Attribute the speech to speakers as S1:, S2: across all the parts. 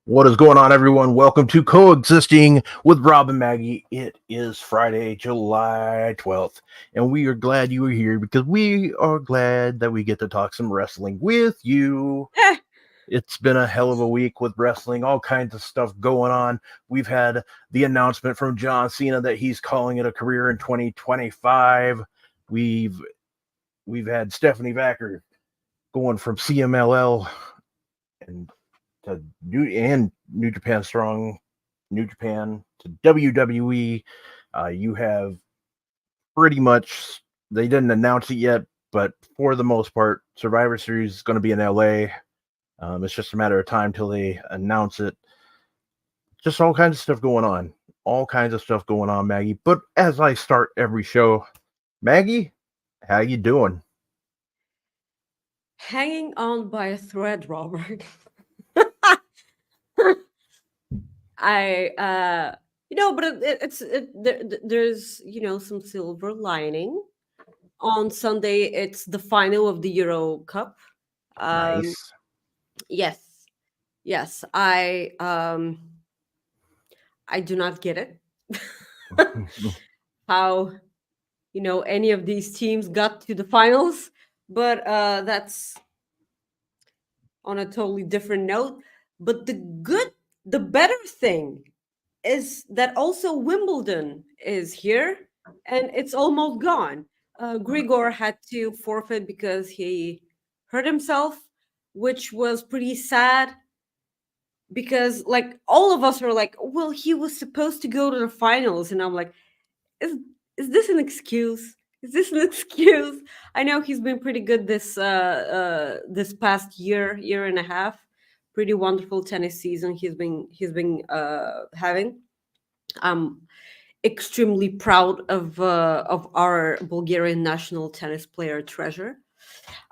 S1: What is going on, everyone? Welcome to Coexisting with Rob and Maggie. It is Friday, July 12th, and we are glad you are here because we are glad that we get to talk some wrestling with you. It's been a hell of a week with wrestling, all kinds of stuff going on. We've had the announcement from John Cena that he's calling it a career in 2025. We've had Stephanie Vaquer going from CMLL and to New Japan Strong, New Japan to WWE. You have pretty much, they didn't announce it yet, but for the most part, Survivor Series is going to be in LA. It's just a matter of time till they announce it. Just all kinds of stuff going on. All kinds of stuff going on, Maggie. But as I start every show, Maggie, how you doing?
S2: Hanging on by a thread, Robert. There's some silver lining. On Sunday, it's the final of the Euro Cup.
S1: Nice.
S2: Yes, yes. I do not get it. How any of these teams got to the finals, but that's on a totally different note. But the better thing is that also Wimbledon is here and it's almost gone. Grigor had to forfeit because he hurt himself, which was pretty sad because, like, all of us are like, well, he was supposed to go to the finals. And I'm like, is, is this an excuse? Is this an excuse? I know he's been pretty good this past year and a half. Pretty wonderful tennis season he's been having. I'm extremely proud of our Bulgarian national tennis player treasure.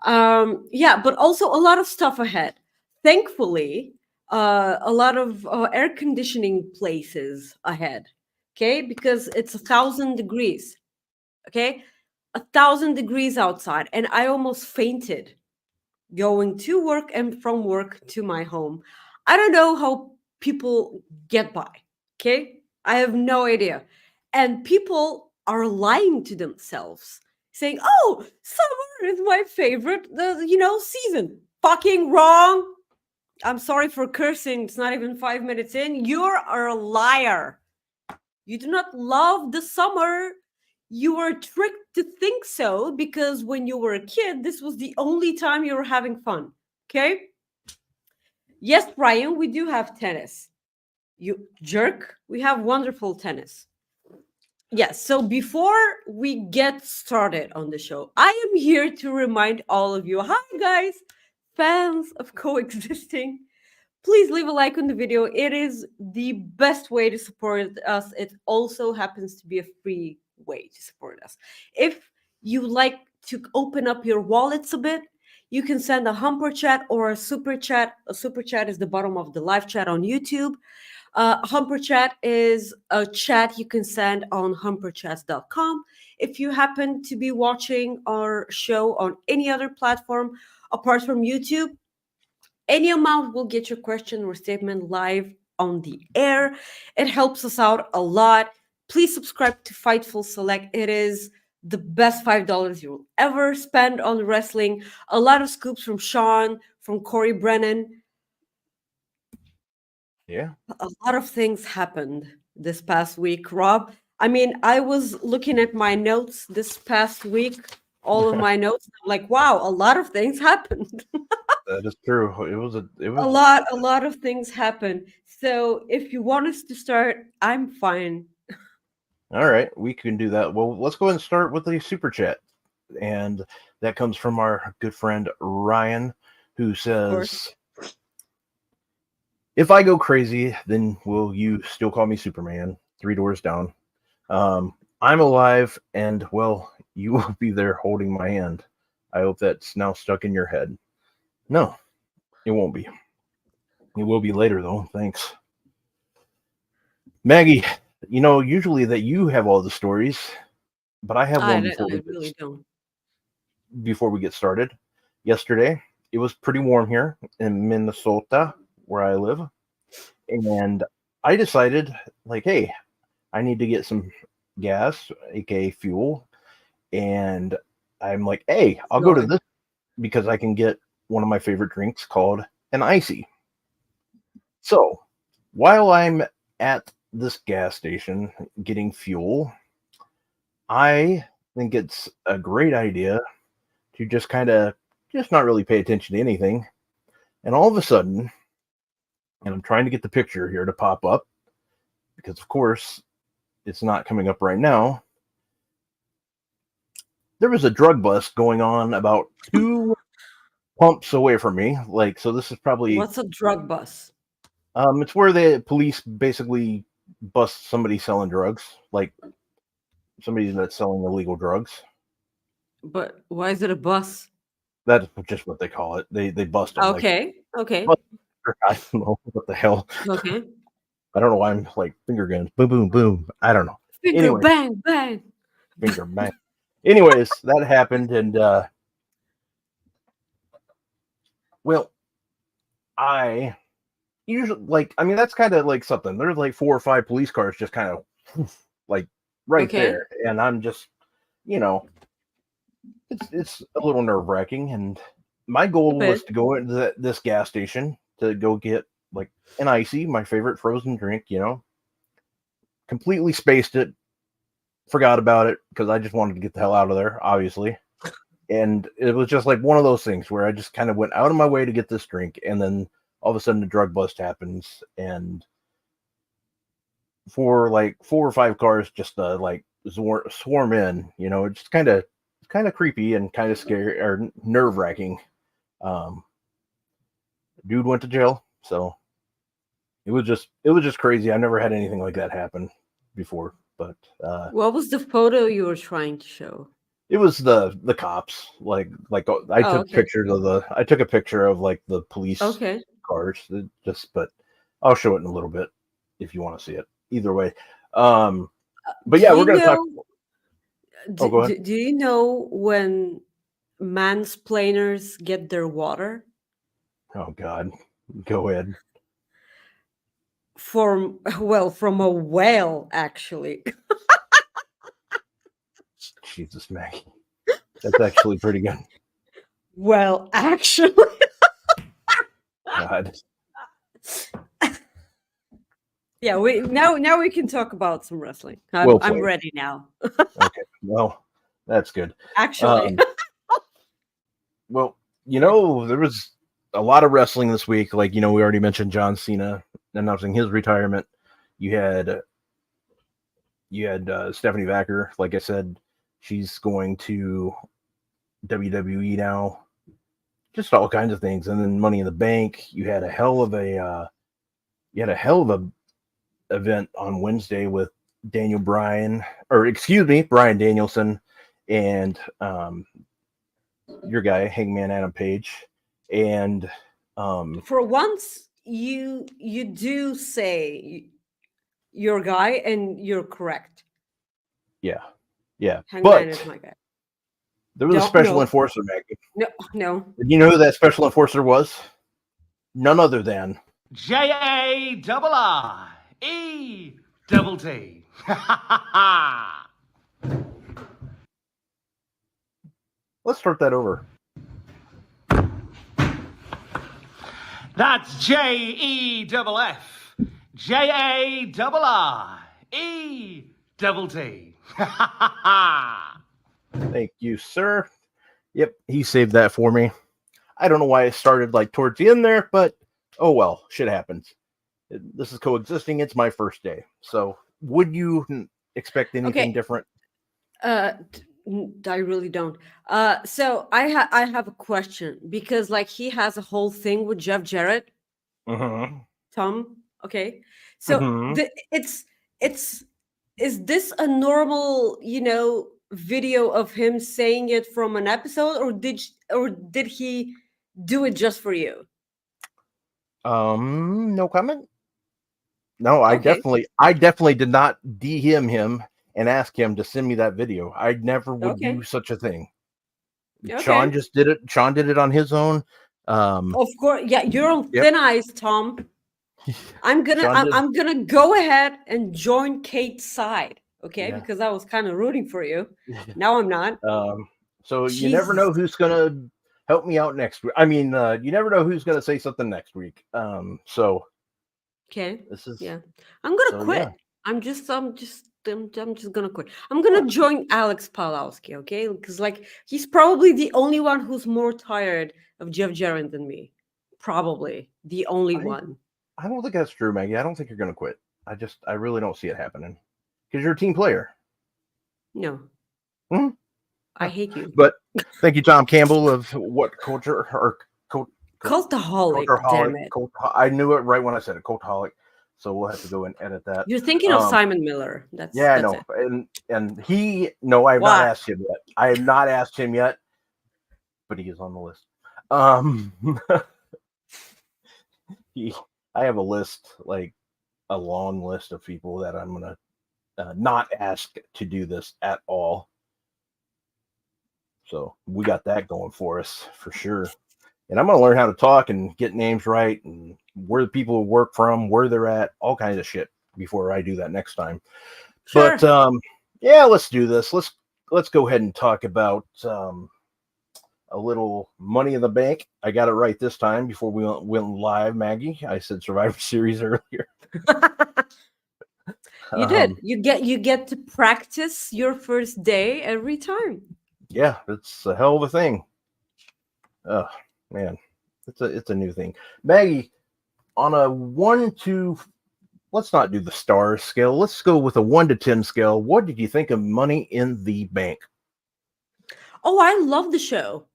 S2: Yeah, but also a lot of stuff ahead. Thankfully, a lot of air conditioning places ahead. Okay, because it's 1,000 degrees. Okay, 1,000 degrees outside, and I almost fainted going to work and from work to my home. I don't know how people get by. Okay, I have no idea, and people are lying to themselves, saying, "Oh, summer is my favorite, season." Fucking wrong. I'm sorry for cursing. It's not even 5 minutes in. You're a liar. You do not love the summer. You were tricked to think so because when you were a kid, this was the only time you were having fun. Okay? Yes, Brian, we do have tennis. You jerk. We have wonderful tennis. Yes, so before we get started on the show, I am here to remind all of you, hi guys, fans of Coexisting. Please leave a like on the video. It is the best way to support us. It also happens to be a free way to support us. If you like to open up your wallets a bit, you can send a humper chat or a super chat. A super chat is the bottom of the live chat on YouTube. Humper chat is a chat you can send on humperchats.com. If you happen to be watching our show on any other platform apart from YouTube, any amount will get your question or statement live on the air. It helps us out a lot. Please subscribe to Fightful Select. It is the best $5 you'll ever spend on wrestling. A lot of scoops from Sean, from Corey Brennan.
S1: Yeah.
S2: A lot of things happened this past week, Rob. I mean, I was looking at my notes this past week, all of my notes. I'm like, wow, a lot of things happened.
S1: That is true. It was
S2: A lot of things happened. So if you want us to start, I'm fine.
S1: All right, we can do that. Well, let's go ahead and start with a super chat. And that comes from our good friend Ryan, who
S2: Of course.
S1: says, if I go crazy, then will you still call me Superman? 3 doors down. I'm alive, and, well, you will be there holding my hand. I hope that's now stuck in your head. No, it won't be. It will be later, though. Thanks. Maggie, usually that you have all the stories, but I have one
S2: I really don't.
S1: before we get started. Yesterday, it was pretty warm here in Minnesota, where I live. And I decided, like, hey, I need to get some gas, aka fuel. And I'm like, hey, I'll go to
S2: Joy.
S1: this because I can get one of my favorite drinks called an icy. So while I'm at this gas station getting fuel, I think it's a great idea to just kind of just not really pay attention to anything. And all of a sudden, and I'm trying to get the picture here to pop up because, of course, it's not coming up right now. There was a drug bust going on about 2 pumps away from me. Like, so this is probably
S2: What's a drug bus?
S1: it's where the police basically bust somebody selling drugs, like somebody that's selling illegal drugs.
S2: But why is it a bus?
S1: That's just what they call it. They bust them like
S2: Okay. Okay.
S1: bust- I don't know what the hell.
S2: Okay.
S1: I don't know why I'm like finger guns, boom, boom, boom. I don't know.
S2: Finger
S1: Anyway,
S2: bang bang.
S1: finger bang. Anyways, that happened, and well, I usually like. I mean, that's kind of like something. There's like 4 or 5 police cars just kind of like right
S2: Okay.
S1: there, and I'm just, you know, it's a little nerve wracking. And my
S2: A
S1: goal was
S2: bit.
S1: to go into this gas station to go get like an icy, my favorite frozen drink. Completely spaced it, forgot about it because I just wanted to get the hell out of there, obviously. And it was just like one of those things where I just kind of went out of my way to get this drink, and then all of a sudden the drug bust happens, and for like 4 or 5 cars just like swarm in. It's just kind of creepy and kind of scary or nerve wracking. Um, Dude went to jail, so it was just crazy. I never had anything like that happen before, but
S2: What was the photo you were trying to show?
S1: it was the cops. Like I
S2: Oh,
S1: took
S2: okay.
S1: pictures of I took a picture of like the police
S2: Okay.
S1: cars. But I'll show it in a little bit if you want to see it. Either way, um, but
S2: Do
S1: yeah, we're
S2: you
S1: gonna talk.
S2: know?
S1: Oh, go ahead.
S2: Do you know when mansplainers get their water
S1: Oh God, go ahead.
S2: from from a whale? Actually,
S1: Jesus, Maggie, that's actually pretty good.
S2: well, actually.
S1: God,
S2: Yeah, we now we can talk about some wrestling.
S1: well
S2: I'm
S1: played.
S2: ready now.
S1: Okay, well, that's good.
S2: Actually.
S1: Um, well, there was a lot of wrestling this week. Like, we already mentioned John Cena announcing his retirement. You had Stephanie Vaquer. Like I said, she's going to WWE now. Just all kinds of things, and then Money in the Bank. You had a hell of a event on Wednesday with Brian Danielson, and your guy Hangman Adam Page, and
S2: For once, you do say your guy, and you're correct.
S1: yeah, yeah.
S2: Hangman is
S1: But
S2: my guy.
S1: there was a
S2: Don't
S1: special
S2: no
S1: enforcer, Maggie.
S2: no no.
S1: Did you know who that special enforcer was? None other than
S3: JAIIET.
S1: let's start that over.
S3: That's JEFF. JAIIET.
S1: Thank you, sir. Yep, he saved that for me. I don't know why it started like towards the end there, but oh well, shit happens. This is coexisting. It's my first day. So would you expect anything
S2: Okay.
S1: different?
S2: I really don't. So I have a question because like he has a whole thing with Jeff Jarrett,
S1: Mm-hmm.
S2: Tom. Okay, so
S1: Mm-hmm.
S2: it's is this a normal video of him saying it from an episode, or did he do it just for you?
S1: No comment. No, I
S2: Okay,
S1: definitely did not DM him and ask him to send me that video. I never would do
S2: okay,
S1: such a thing. Sean
S2: okay.
S1: just did it. Sean did it on his own.
S2: Of course, yeah. You're on
S1: Yep.
S2: thin ice, Tom. I'm gonna
S1: Sean
S2: I'm,
S1: did-
S2: I'm gonna go ahead and join Kate's side, okay?
S1: Yeah.
S2: Because I was kind of rooting for you. Now I'm not.
S1: So you never know
S2: Jesus.
S1: who's gonna help me out next week. I mean, you never know who's gonna say something next week. So
S2: Okay.
S1: this is
S2: Yeah. I'm gonna
S1: so
S2: quit.
S1: yeah.
S2: I'm just gonna quit. I'm gonna join Alex Palowski, okay? Because like he's probably the only one who's more tired of Jeff Jarrett than me. Probably the only one.
S1: I don't think that's true, Maggie. I don't think you're gonna quit. I really don't see it happening because you're a team player.
S2: No.
S1: Hmm?
S2: I hate you.
S1: But thank you, Tom Campbell of What Culture or
S2: Cultaholic,
S1: Cultureholic.
S2: damn it.
S1: I knew it right when I said it. Cultaholic. So we'll have to go and edit that.
S2: You're thinking of Simon Miller.
S1: Yeah, I
S2: that's
S1: know.
S2: it.
S1: And he no, I have not
S2: Why?
S1: asked him yet. I have not asked him yet, but he is on the list. I have a list, like a long list of people that I'm gonna not ask to do this at all. So we got that going for us for sure. And I'm gonna learn how to talk and get names right and where the people work from, where they're at, all kinds of shit before I do that next time.
S2: Sure.
S1: But yeah, let's do this. Let's go ahead and talk about a little Money in the Bank. I got it right this time before we went live, Maggie. I said Survivor Series earlier.
S2: You did. You get to practice your first day every time.
S1: Yeah, it's a hell of a thing. Oh man, it's a new thing. Maggie, on a 1 to, let's not do the stars scale. Let's go with a 1 to 10 scale. What did you think of Money in the Bank?
S2: Oh, I love the show.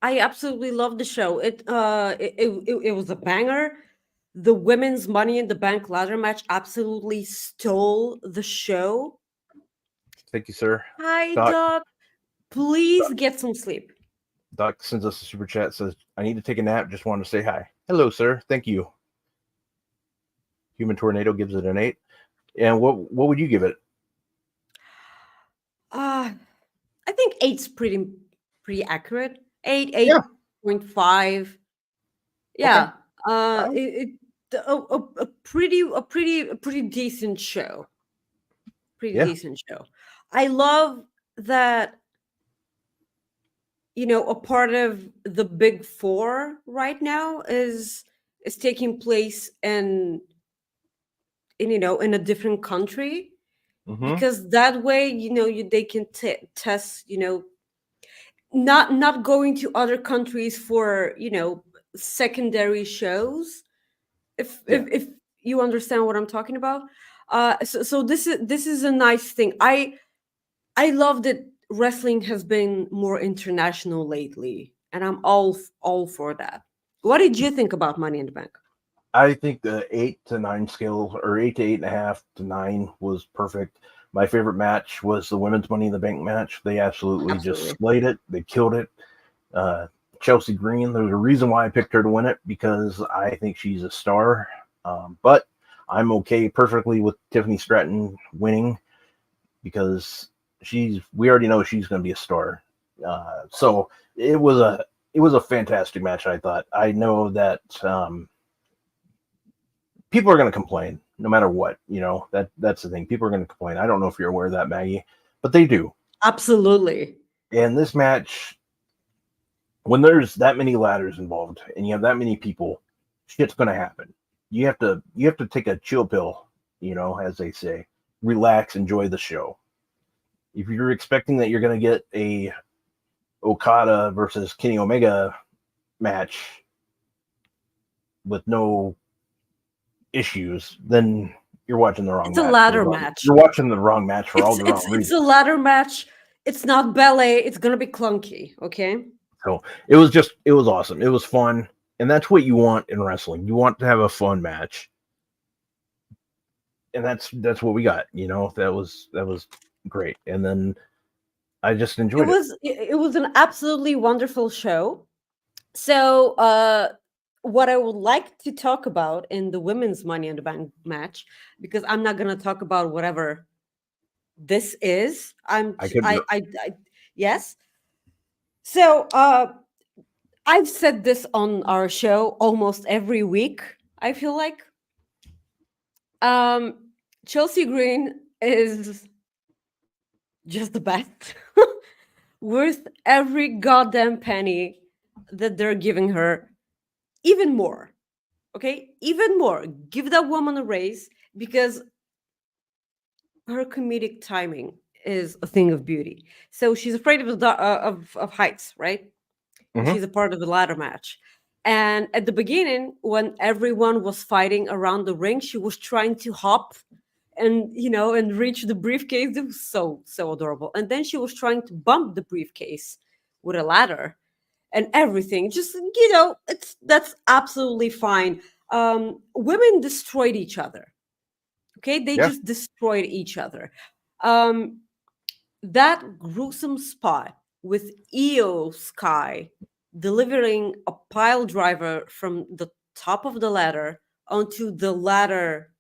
S2: I absolutely love the show. It was a banger. The women's Money in the Bank ladder match absolutely stole the show.
S1: Thank you, sir.
S2: Hi,
S1: Doc.
S2: Doc. Please get some sleep.
S1: Doc sends us a super chat, says, I need to take a nap. Just wanted to say hi. Hello, sir. Thank you. Human Tornado gives it an 8. And what would you give it?
S2: I think 8's pretty accurate. 8,
S1: Yeah.
S2: 8.5. Yeah.
S1: Okay.
S2: A pretty decent show. Pretty
S1: Yeah.
S2: decent show. I love that, a part of the big four right now is taking place in in a different country,
S1: Mm-hmm.
S2: because that way they can test, not going to other countries for secondary shows, if you understand what I'm talking about. So this is a nice thing. I love that wrestling has been more international lately, and I'm all for that. What did you think about Money in the Bank?
S1: I think the 8 to 9 scale, or 8 to 8.5 to 9, was perfect. My favorite match was the women's Money in the Bank match. They absolutely just slayed it. They killed it. Chelsea Green, there's a reason why I picked her to win it, because I think she's a star. But I'm okay perfectly with Tiffany Stratton winning, because we already know she's going to be a star. So it was a fantastic match. I thought. I know that people are going to complain no matter what. That's the thing. People are going to complain. I don't know if you're aware of that, Maggie, but they do.
S2: Absolutely.
S1: And this match, when there's that many ladders involved and you have that many people, shit's going to happen. You have to take a chill pill, as they say, relax, enjoy the show. If you're expecting that you're going to get a Okada versus Kenny Omega match with no issues, then you're watching the wrong match.
S2: It's a ladder match.
S1: You're watching the wrong match for all the wrong reasons.
S2: It's a ladder match. It's not ballet. It's going to be clunky, okay?
S1: So it was awesome. It was fun. And that's what you want in wrestling. You want to have a fun match. And that's what we got. That was great. And then I just enjoyed it.
S2: It was an absolutely wonderful show. So what I would like to talk about in the women's Money in the Bank match, because I'm not going to talk about whatever this is. Yes. So I've said this on our show almost every week, I feel like. Chelsea Green is just the best. Worth every goddamn penny that they're giving her. Even more. Okay? Even more. Give that woman a raise because her comedic timing is a thing of beauty. So she's afraid of of heights, right? And
S1: Mhm.
S2: she's a part of the ladder match. And at the beginning, when everyone was fighting around the ring, she was trying to hop and and reach the briefcase. It was so adorable. And then she was trying to bump the briefcase with a ladder and everything. Just that's absolutely fine. Women destroyed each other. Okay, they
S1: Yeah.
S2: just destroyed each other. Um, that gruesome spot with Io Sky delivering a pile driver from the top of the ladder onto the ladder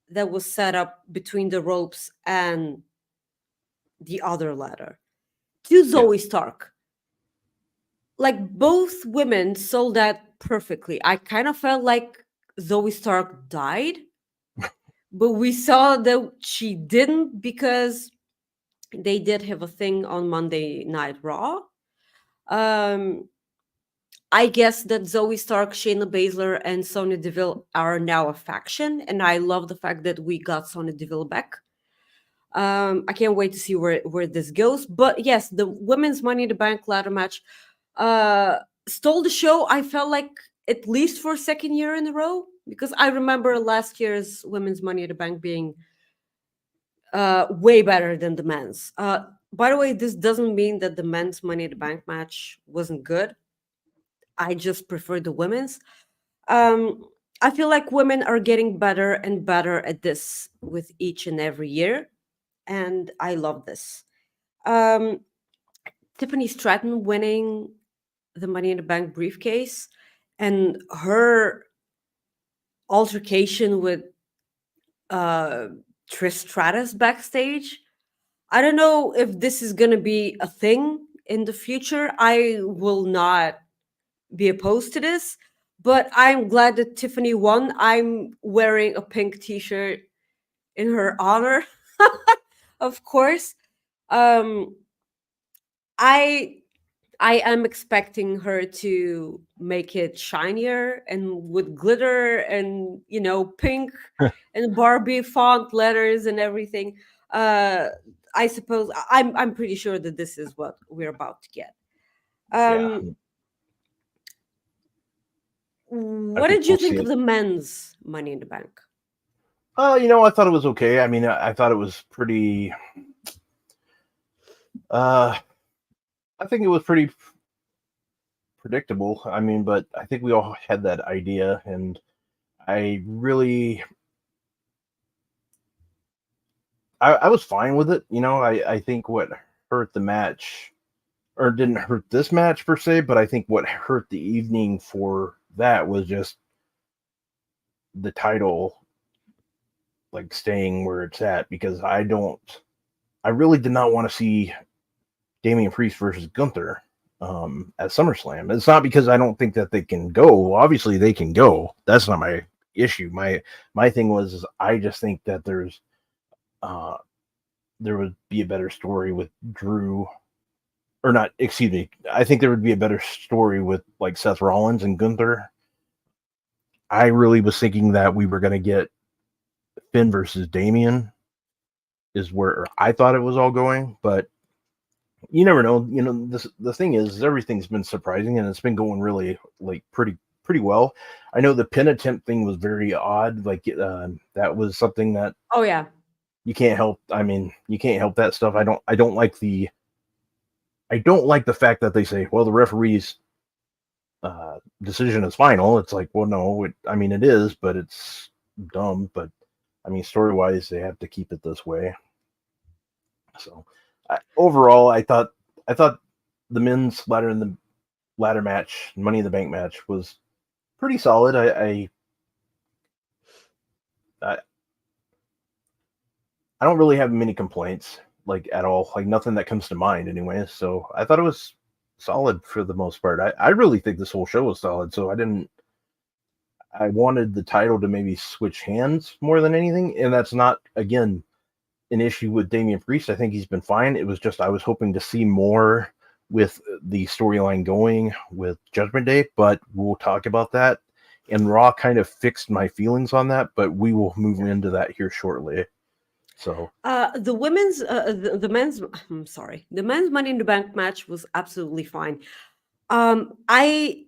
S2: that was set up between the ropes and the other ladder to
S1: Yeah.
S2: Zoe Stark. Like both women sold that perfectly. I kind of felt like Zoe Stark died, but we saw that she didn't because they did have a thing on Monday Night Raw. Um, I guess that Zoe Stark, Shayna Baszler, and Sonya Deville are now a faction, and I love the fact that we got Sonya Deville back. I can't wait to see where this goes. But yes, the women's Money in the Bank ladder match uh, stole the show. I felt like at least for a second year in a row because I remember last year's women's Money in the Bank being way better than the men's. By the way, this doesn't mean that the men's Money in the Bank match wasn't good. I just prefer the women's. Um, I feel like women are getting better and better at this with each and every year, and I love this. Um, Tiffany Stratton winning the Money in the Bank briefcase and her altercation with uh, Trish Stratus backstage. I don't know if this is going to be a thing in the future. I will not be opposed to this, but I'm glad that Tiffany won. I'm wearing a pink t-shirt in her honor, of course. Um, I I am expecting her to make it shinier and with glitter and pink and Barbie font letters and everything. Uh, I suppose I'm pretty sure that this is what we're about to get.
S1: Yeah. I
S2: What
S1: think
S2: did you
S1: we'll see
S2: think of
S1: it.
S2: the men's Money in the Bank?
S1: I thought it was okay. I mean, I thought it was pretty. Uh, I think it was pretty predictable. I mean, but I think we all had that idea, and I really, I was fine with it. I think what hurt the match, or didn't hurt this match per se, but I think what hurt the evening for that was just the title, like staying where it's at, because I really did not want to see Damian Priest versus Gunther at SummerSlam. It's not because I don't think that they can go. Obviously, they can go. That's not my issue. My thing was I just think that uh, there would be a better story with Drew, or not. Excuse me. I think there would be a better story with like Seth Rollins and Gunther. I really was thinking that we were going to get Finn versus Damian is where I thought it was all going, but you never know. The thing is everything's been surprising and it's been going really like pretty well. I know the pin attempt thing was very odd. Like that was something that
S2: Oh yeah,
S1: you can't help. I mean, you can't help that stuff. I don't like the fact that they say, well, the referee's decision is final. It's like, well, no, I mean it is, but it's dumb. But I mean, story wise, they have to keep it this way. So overall, I thought the men's ladder match, Money in the Bank match, was pretty solid. I I don't really have many complaints, like at all, like nothing that comes to mind, anyway. So I thought it was solid for the most part. I really think this whole show was solid. So I wanted the title to maybe switch hands more than anything, and that's not, again, an issue with Damian Priest. I think he's been fine. It was just I was hoping to see more with the storyline going with Judgment Day, but we'll talk about that. And Raw kind of fixed my feelings on that, but we will move into that here shortly. So
S2: the women's, the men's, I'm sorry, the men's Money in the Bank match was absolutely fine. I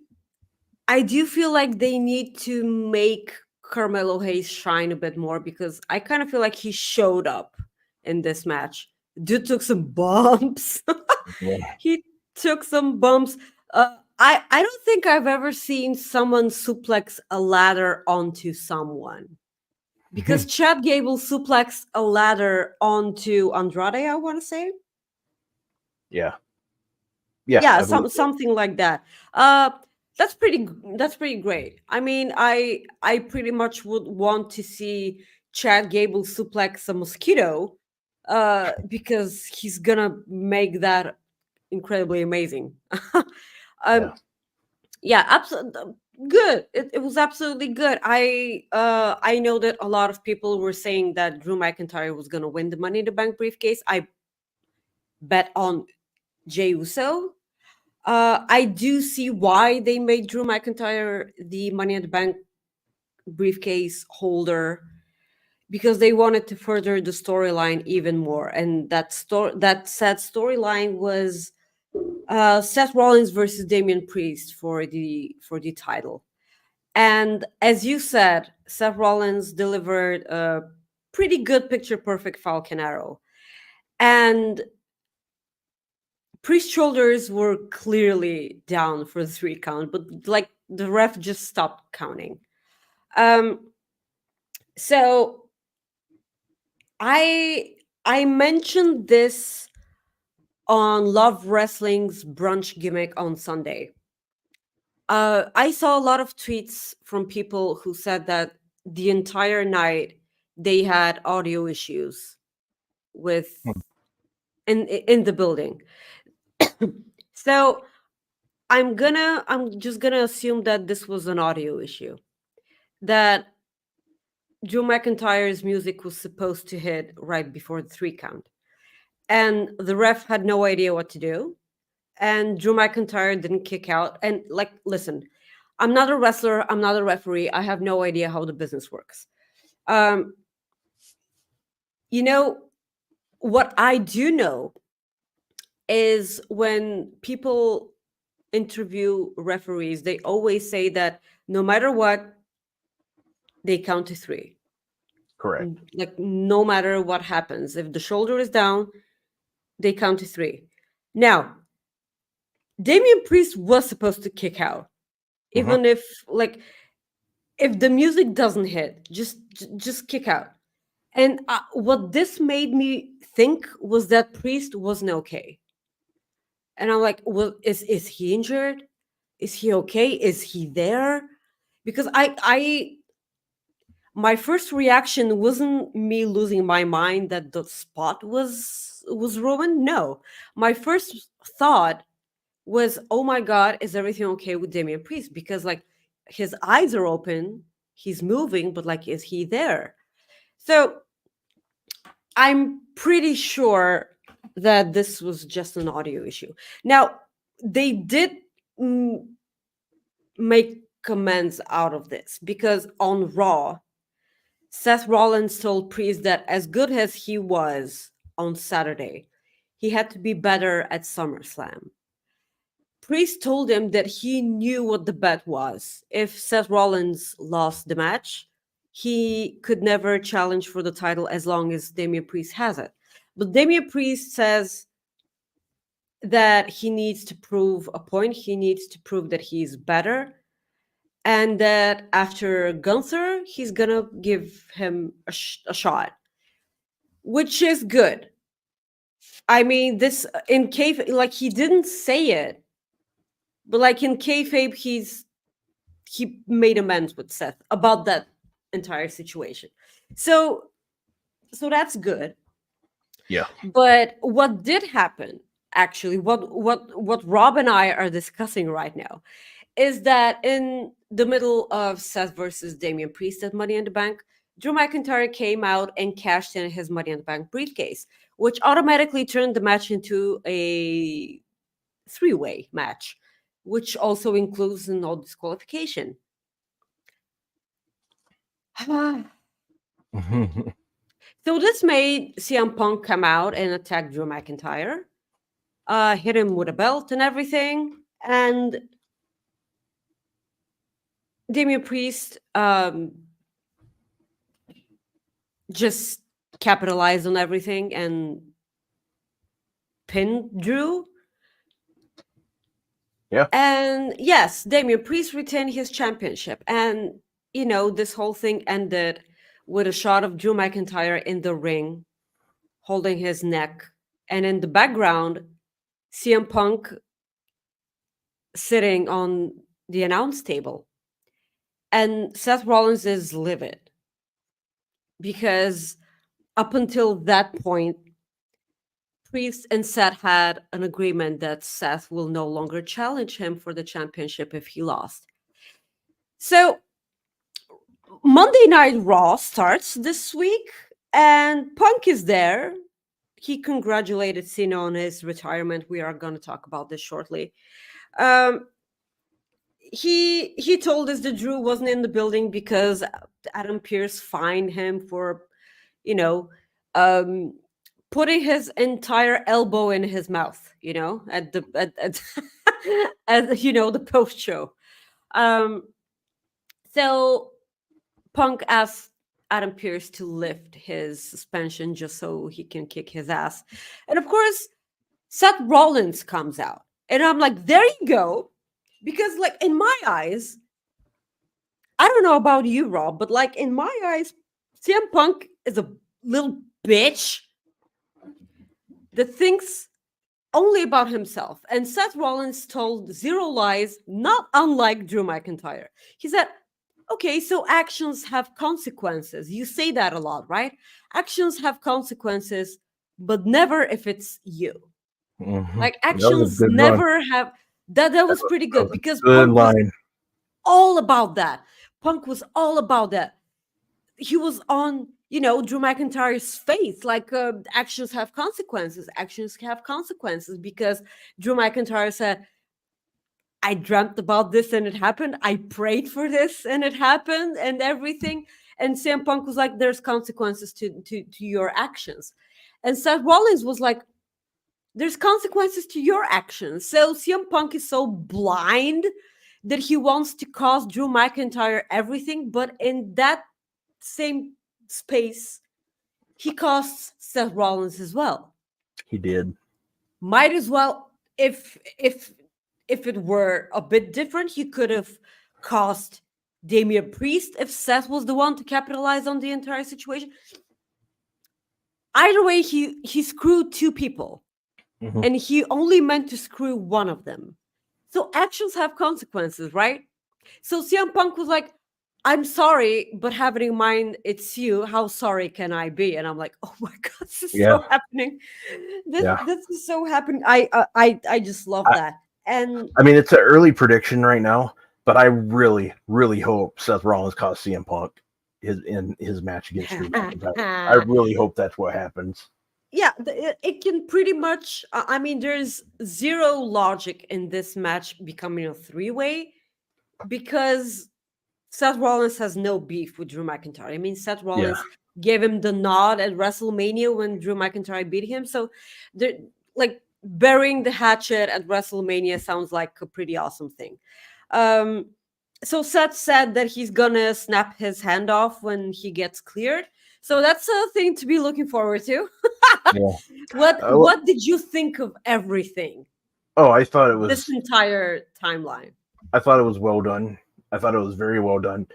S2: do feel like they need to make Carmelo Hayes shine a bit more, because I kind of feel like he showed up in this match. Dude took some bumps.
S1: yeah.
S2: He took some bumps. I don't think I've ever seen someone suplex a ladder onto someone, because Chad Gable suplexed a ladder onto Andrade, I want to say.
S1: Yeah,
S2: Yeah, something like that. That's pretty great. I mean, I pretty much would want to see Chad Gable suplex a mosquito, because he's gonna make that incredibly amazing.
S1: yeah.
S2: Yeah, absolutely good. It was absolutely good. I know that a lot of people were saying that Drew McIntyre was gonna win the Money in the Bank briefcase. I bet on Jey Uso. I do see why they made Drew McIntyre the Money in the Bank briefcase holder, because they wanted to further the storyline even more, and that said storyline was Seth Rollins versus Damian Priest for the title. And as you said, Seth Rollins delivered a pretty good picture perfect Falcon Arrow, and Priest's shoulders were clearly down for the 3 count, but like the ref just stopped counting. So I mentioned this on Love Wrestling's brunch gimmick on Sunday. I saw a lot of tweets from people who said that the entire night they had audio issues with in the building. So I'm just gonna assume that this was an audio issue, that Drew McIntyre's music was supposed to hit right before the 3 count, and the ref had no idea what to do, and Drew McIntyre didn't kick out. And like, listen, I'm not a wrestler, I'm not a referee, I have no idea how the business works. You know, what I do know is when people interview referees, they always say that no matter what, they count to 3.
S1: Correct.
S2: Like, no matter what happens, if the shoulder is down, they count to 3. Now, Damian Priest was supposed to kick out, even if the music doesn't hit, just kick out. And what this made me think was that Priest wasn't okay. And I'm like, well, is he injured? Is he okay? Is he there? Because my first reaction wasn't me losing my mind that the spot was ruined. No, my first thought was, oh my God, is everything okay with Damian Priest? Because like his eyes are open, he's moving, but like, is he there? So I'm pretty sure that this was just an audio issue. Now, they did make comments out of this, because on Raw, Seth Rollins told Priest that as good as he was on Saturday, he had to be better at SummerSlam. Priest told him that he knew what the bet was. If Seth Rollins lost the match, he could never challenge for the title as long as Damian Priest has it. But Damian Priest says that he needs to prove a point. He needs to prove that he's better. And that after Gunther, he's going to give him a shot, which is good. I mean, this in kayfabe, like, he didn't say it, but like in kayfabe, he made amends with Seth about that entire situation. So that's good.
S1: Yeah.
S2: But what did happen, actually, what Rob and I are discussing right now, is that in the middle of Seth versus Damian Priest at Money in the Bank, Drew McIntyre came out and cashed in his Money in the Bank briefcase, which automatically turned the match into a three-way match, which also includes a no disqualification. So this made CM Punk come out and attack Drew McIntyre, hit him with a belt and everything, and Damian Priest just capitalized on everything and pinned Drew.
S1: Yeah.
S2: And yes, Damian Priest retained his championship. And, this whole thing ended with a shot of Drew McIntyre in the ring, holding his neck. And in the background, CM Punk sitting on the announce table. And Seth Rollins is livid because up until that point, Priest and Seth had an agreement that Seth will no longer challenge him for the championship if he lost. So Monday Night Raw starts this week, and Punk is there. He congratulated Cena on his retirement. We are going to talk about this shortly. He told us that Drew wasn't in the building because Adam Pearce fined him for, putting his entire elbow in his mouth, at the the post show. So Punk asked Adam Pearce to lift his suspension just so he can kick his ass, and of course, Seth Rollins comes out, and I'm like, there you go, because in my eyes, I don't know about you, Rob, but in my eyes, CM Punk is a little bitch that thinks only about himself. And Seth Rollins told zero lies, not unlike Drew McIntyre. He said, okay, so actions have consequences. You say that a lot, right? Actions have consequences, but never if it's you.
S1: Mm-hmm.
S2: Actions never have... That was pretty good because
S1: good
S2: Punk
S1: line.
S2: was all about that. Punk was all about that. He was on, Drew McIntyre's face, actions have consequences. Actions have consequences because Drew McIntyre said, I dreamt about this and it happened. I prayed for this and it happened and everything. And CM Punk was like, there's consequences to your actions. And Seth Rollins was like, there's consequences to your actions. So CM Punk is so blind that he wants to cost Drew McIntyre everything, but in that same space, he costs Seth Rollins as well.
S1: He did.
S2: Might as well, if it were a bit different, he could have cost Damian Priest if Seth was the one to capitalize on the entire situation. Either way, he screwed two people, and he only meant to screw one of them. So actions have consequences, right? So CM Punk was like, I'm sorry, but having in mind it's you, how sorry can I be? And I'm like, oh my God, this is so happening. This is so happening. I just love that. And
S1: I mean, it's an early prediction right now, but I really, really hope Seth Rollins costs CM Punk his match against Drew McIntyre. I really hope that's what happens.
S2: Yeah, it can pretty much... I mean, there's zero logic in this match becoming a three-way because Seth Rollins has no beef with Drew McIntyre. I mean, Seth Rollins gave him the nod at WrestleMania when Drew McIntyre beat him. So, burying the hatchet at WrestleMania sounds like a pretty awesome thing. So Seth said that he's gonna snap his hand off when he gets cleared. So that's a thing to be looking forward to. What did you think of everything?
S1: Oh, I thought it was
S2: this entire timeline.
S1: I thought it was well done. I thought it was very well done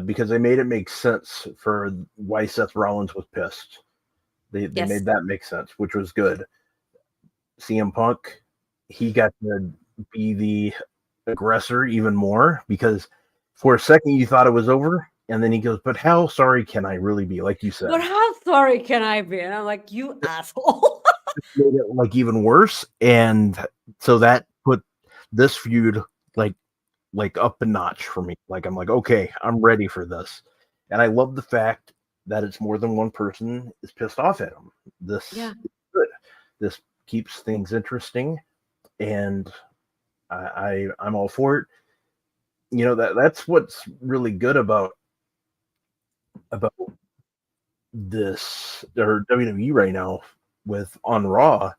S1: because they made it make sense for why Seth Rollins was pissed. They made that make sense, which was good. CM Punk, he got to be the aggressor even more because for a second you thought it was over. And then he goes, but how sorry can I really be? Like you said.
S2: But how sorry can I be? And I'm like, you asshole.
S1: Made it even worse. And so that put this feud like up a notch for me. Like I'm like, okay, I'm ready for this. And I love the fact that it's more than one person is pissed off at him. This
S2: Yeah.
S1: is good. This keeps things interesting, and I'm all for it. You know, that's what's really good about this or WWE right now with on Raw.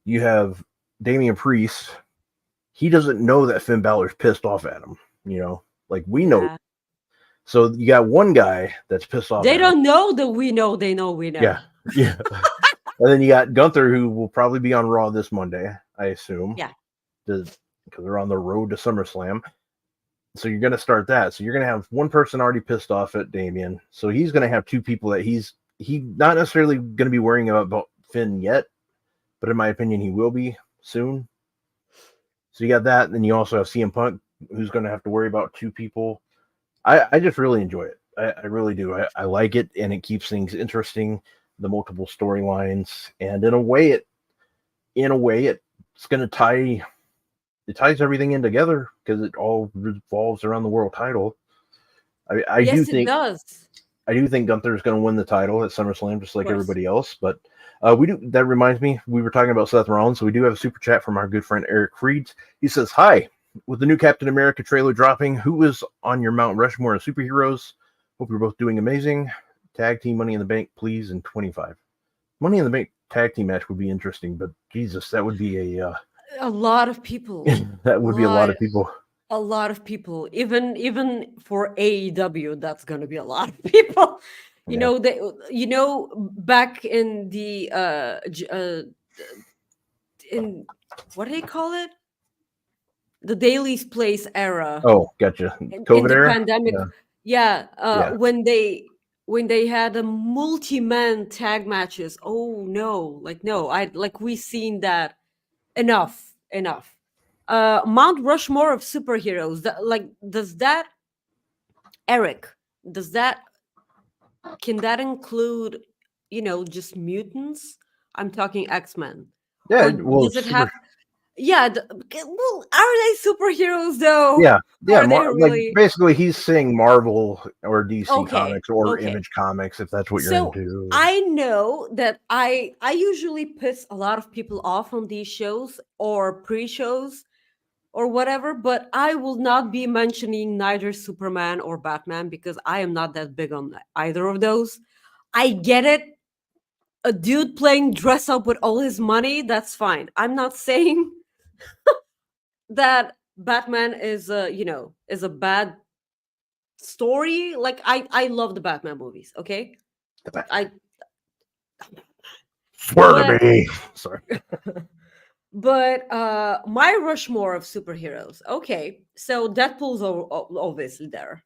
S1: You have Damian Priest. He doesn't know that Finn Balor's pissed off at him. You know, like we know.
S2: Yeah.
S1: So you got one guy that's pissed off.
S2: They
S1: at him.
S2: don't know that we know. They know we know.
S1: Yeah, yeah. And then you got Gunther, who will probably be on Raw this Monday, I assume.
S2: Yeah.
S1: Because they're on the road to SummerSlam. So you're going to start that. So you're going to have one person already pissed off at Damian. So he's going to have two people that he's not necessarily going to be worrying about Finn yet, but in my opinion, he will be soon. So you got that. And then you also have CM Punk, who's going to have to worry about two people. I just really enjoy it. I really do. I like it, and it keeps things interesting. The multiple storylines, and in a way, it's going to tie. It ties everything in together because it all revolves around the world title. I
S2: Yes,
S1: do
S2: it
S1: think
S2: does.
S1: I do think Gunther is going to win the title at SummerSlam, just like everybody else. But we do. That reminds me, we were talking about Seth Rollins, so we do have a super chat from our good friend Eric Freeds. He says, "Hi, with the new Captain America trailer dropping, who is on your Mount Rushmore of superheroes? Hope you're both doing amazing. Tag team Money in the Bank, please, in 25. Money in the Bank tag team match would be interesting, but Jesus, that would be
S2: a lot of people.
S1: That would be a lot of people.
S2: A lot of people. Even for AEW, that's gonna be a lot of people. You know, back in the in what do they call it? The Daily's Place era.
S1: Oh, gotcha.
S2: In the
S1: era?
S2: pandemic.
S1: Yeah.
S2: When they had a multi-man tag matches. Oh no, we've seen that enough. Mount Rushmore of superheroes. Eric, can that include, just mutants? I'm talking X-Men.
S1: Yeah,
S2: Or
S1: well,
S2: does it have? Yeah. Well, are they superheroes though?
S1: Yeah,
S2: Are they really?
S1: basically he's saying Marvel or DC
S2: Okay,
S1: Comics or
S2: okay.
S1: Image Comics if that's what you're
S2: So
S1: into.
S2: I know that I usually piss a lot of people off on these shows or pre-shows or whatever, but I will not be mentioning neither Superman or Batman because I am not that big on either of those. I get it. A dude playing dress up with all his money, that's fine. I'm not saying that Batman is a bad story. Like I love the Batman movies, okay?
S1: Swear to me. Sorry.
S2: But my Rushmore of superheroes. Okay, so Deadpool's obviously there.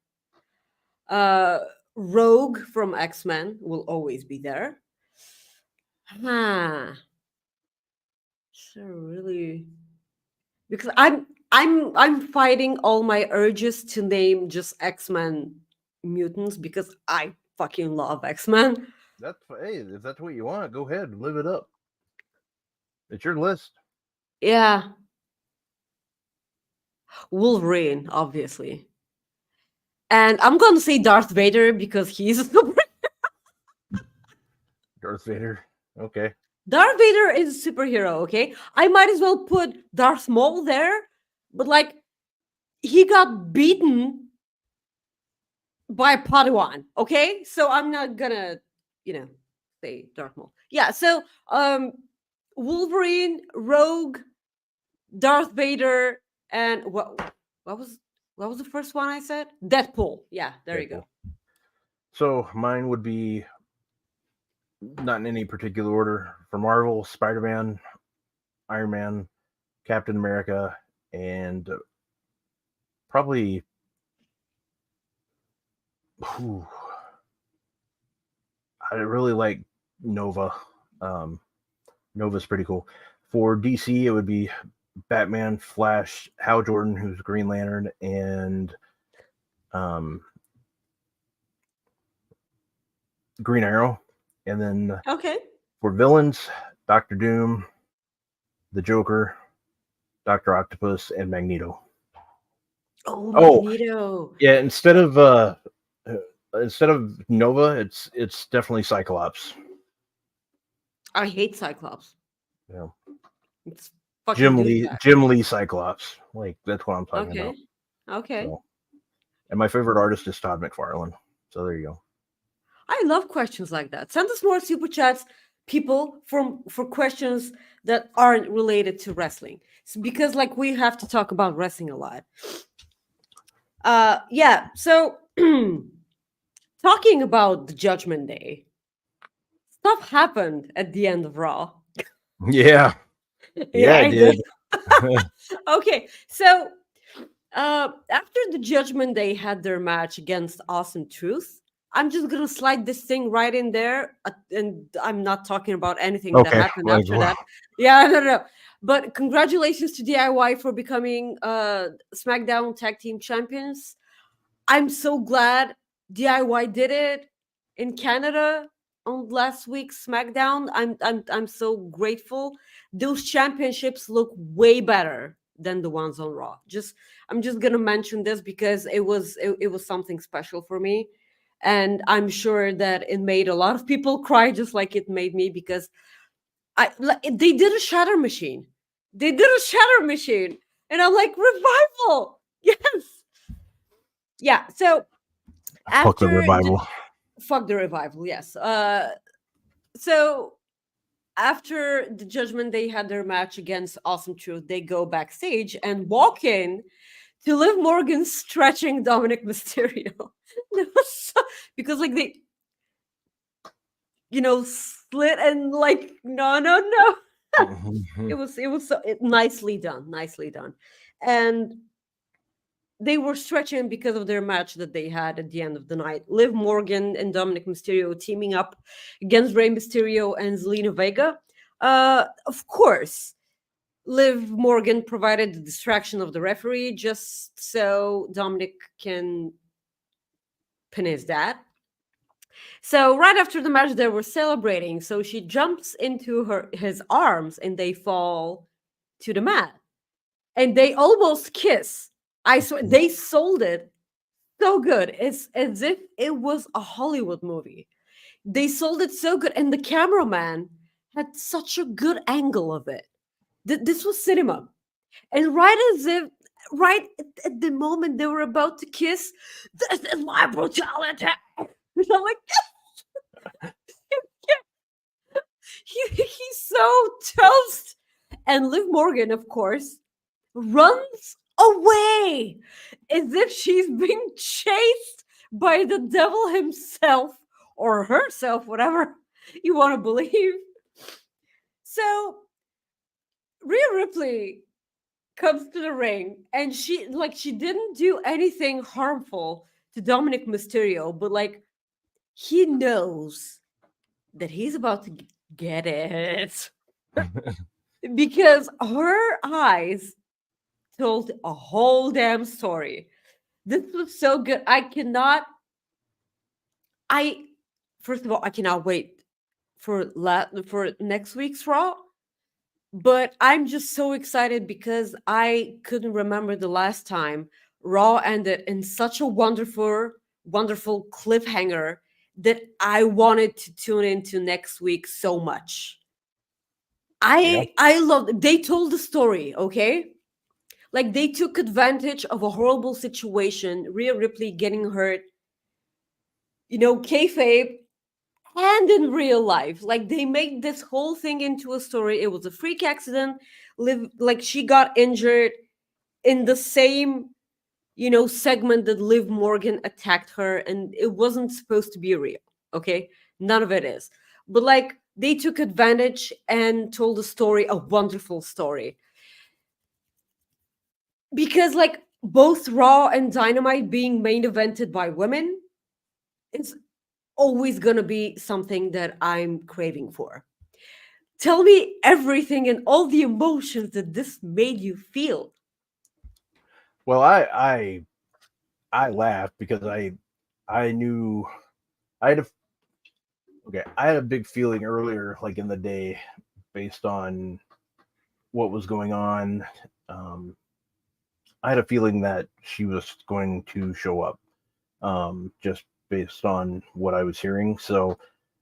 S2: Rogue from X-Men will always be there. So really, because I'm fighting all my urges to name just X-Men mutants because I fucking love X-Men.
S1: If that's what you want, go ahead, live it up. It's your list.
S2: Yeah. Wolverine, obviously. And I'm going to say Darth Vader because he's a super.
S1: Darth Vader. Okay.
S2: Darth Vader is a superhero, okay? I might as well put Darth Maul there, but he got beaten by Padawan, okay? So I'm not gonna, say Darth Maul. Yeah, so Wolverine, Rogue, Darth Vader, and what was the first one I said? Deadpool. Yeah, there you go.
S1: So mine would be not in any particular order. For Marvel, Spider-Man, Iron Man, Captain America, and probably I really like Nova. Nova's pretty cool. For DC, it would be Batman, Flash, Hal Jordan, who's Green Lantern, and Green Arrow. And then for villains, Doctor Doom, the Joker, Dr. Octopus, and Magneto.
S2: Oh,
S1: Oh,
S2: Magneto.
S1: yeah. Instead of Nova, it's definitely Cyclops.
S2: I hate Cyclops.
S1: Yeah.
S2: It's fucking douchebag.
S1: Jim Lee Cyclops. Like that's what I'm talking about.
S2: Okay. Okay.
S1: So, and my favorite artist is Todd McFarlane. So there you go.
S2: I love questions like that. Send us more super chats, people, for questions that aren't related to wrestling. Because like we have to talk about wrestling a lot. Yeah. So talking about the Judgment Day, stuff happened at the end of Raw.
S1: Yeah.
S2: Yeah,
S1: Yeah, I
S2: I did.
S1: did.
S2: Okay, so after the Judgment Day had their match against Awesome Truth, I'm just gonna slide this thing right in there, and I'm not talking about anything that
S1: Okay.
S2: happened
S1: Like,
S2: after that. Yeah, no. But congratulations to DIY for becoming SmackDown Tag Team Champions. I'm so glad DIY did it in Canada on last week's SmackDown. I'm so grateful. Those championships look way better than the ones on Raw. I'm just gonna mention this because it was something special for me. And I'm sure that it made a lot of people cry just like it made me because they did a shatter machine. They did a shatter machine. And I'm like, revival. Yes. Yeah. So
S1: fuck the
S2: after the
S1: revival.
S2: fuck the revival, yes. So after the Judgment Day had their match against Awesome Truth, they go backstage and walk in to Liv Morgan stretching Dominic Mysterio. Because like they, slit and like no. It was nicely done, and they were stretching because of their match that they had at the end of the night. Liv Morgan and Dominic Mysterio teaming up against Rey Mysterio and Zelina Vega. Of course, Liv Morgan provided the distraction of the referee just so Dominic can pin his dad. So right after the match, they were celebrating. So she jumps into his arms and they fall to the mat. And they almost kiss. I swear they sold it so good. It's as if it was a Hollywood movie. They sold it so good, and the cameraman had such a good angle of it. This was cinema, and right at the moment they were about to kiss, this is my brutality. I'm like, he's so toast. And Liv Morgan, of course, runs away as if she's being chased by the devil himself or herself, whatever you want to believe. So Rhea Ripley comes to the ring and she didn't do anything harmful to Dominic Mysterio, but like he knows that he's about to get it because her eyes told a whole damn story. This was so good. I first of all, I cannot wait for next week's Raw. But I'm just so excited because I couldn't remember the last time Raw ended in such a wonderful cliffhanger that I wanted to tune into next week so much.
S1: Yeah.
S2: I love they told the story, okay? Like they took advantage of a horrible situation, Rhea Ripley getting hurt, kayfabe, and in real life. Like they made this whole thing into a story. It was a freak accident. Like she got injured in the same, segment that Liv Morgan attacked her, and it wasn't supposed to be real. Okay, none of it is. But like they took advantage and told a story, a wonderful story. Because like both Raw and Dynamite being main evented by women, it's always gonna be something that I'm craving for. Tell me everything and all the emotions that this made you feel.
S1: Well, I laughed because I knew I had a I had a big feeling earlier, like in the day, based on what was going on. Um, I had a feeling that she was going to show up, just based on what I was hearing. So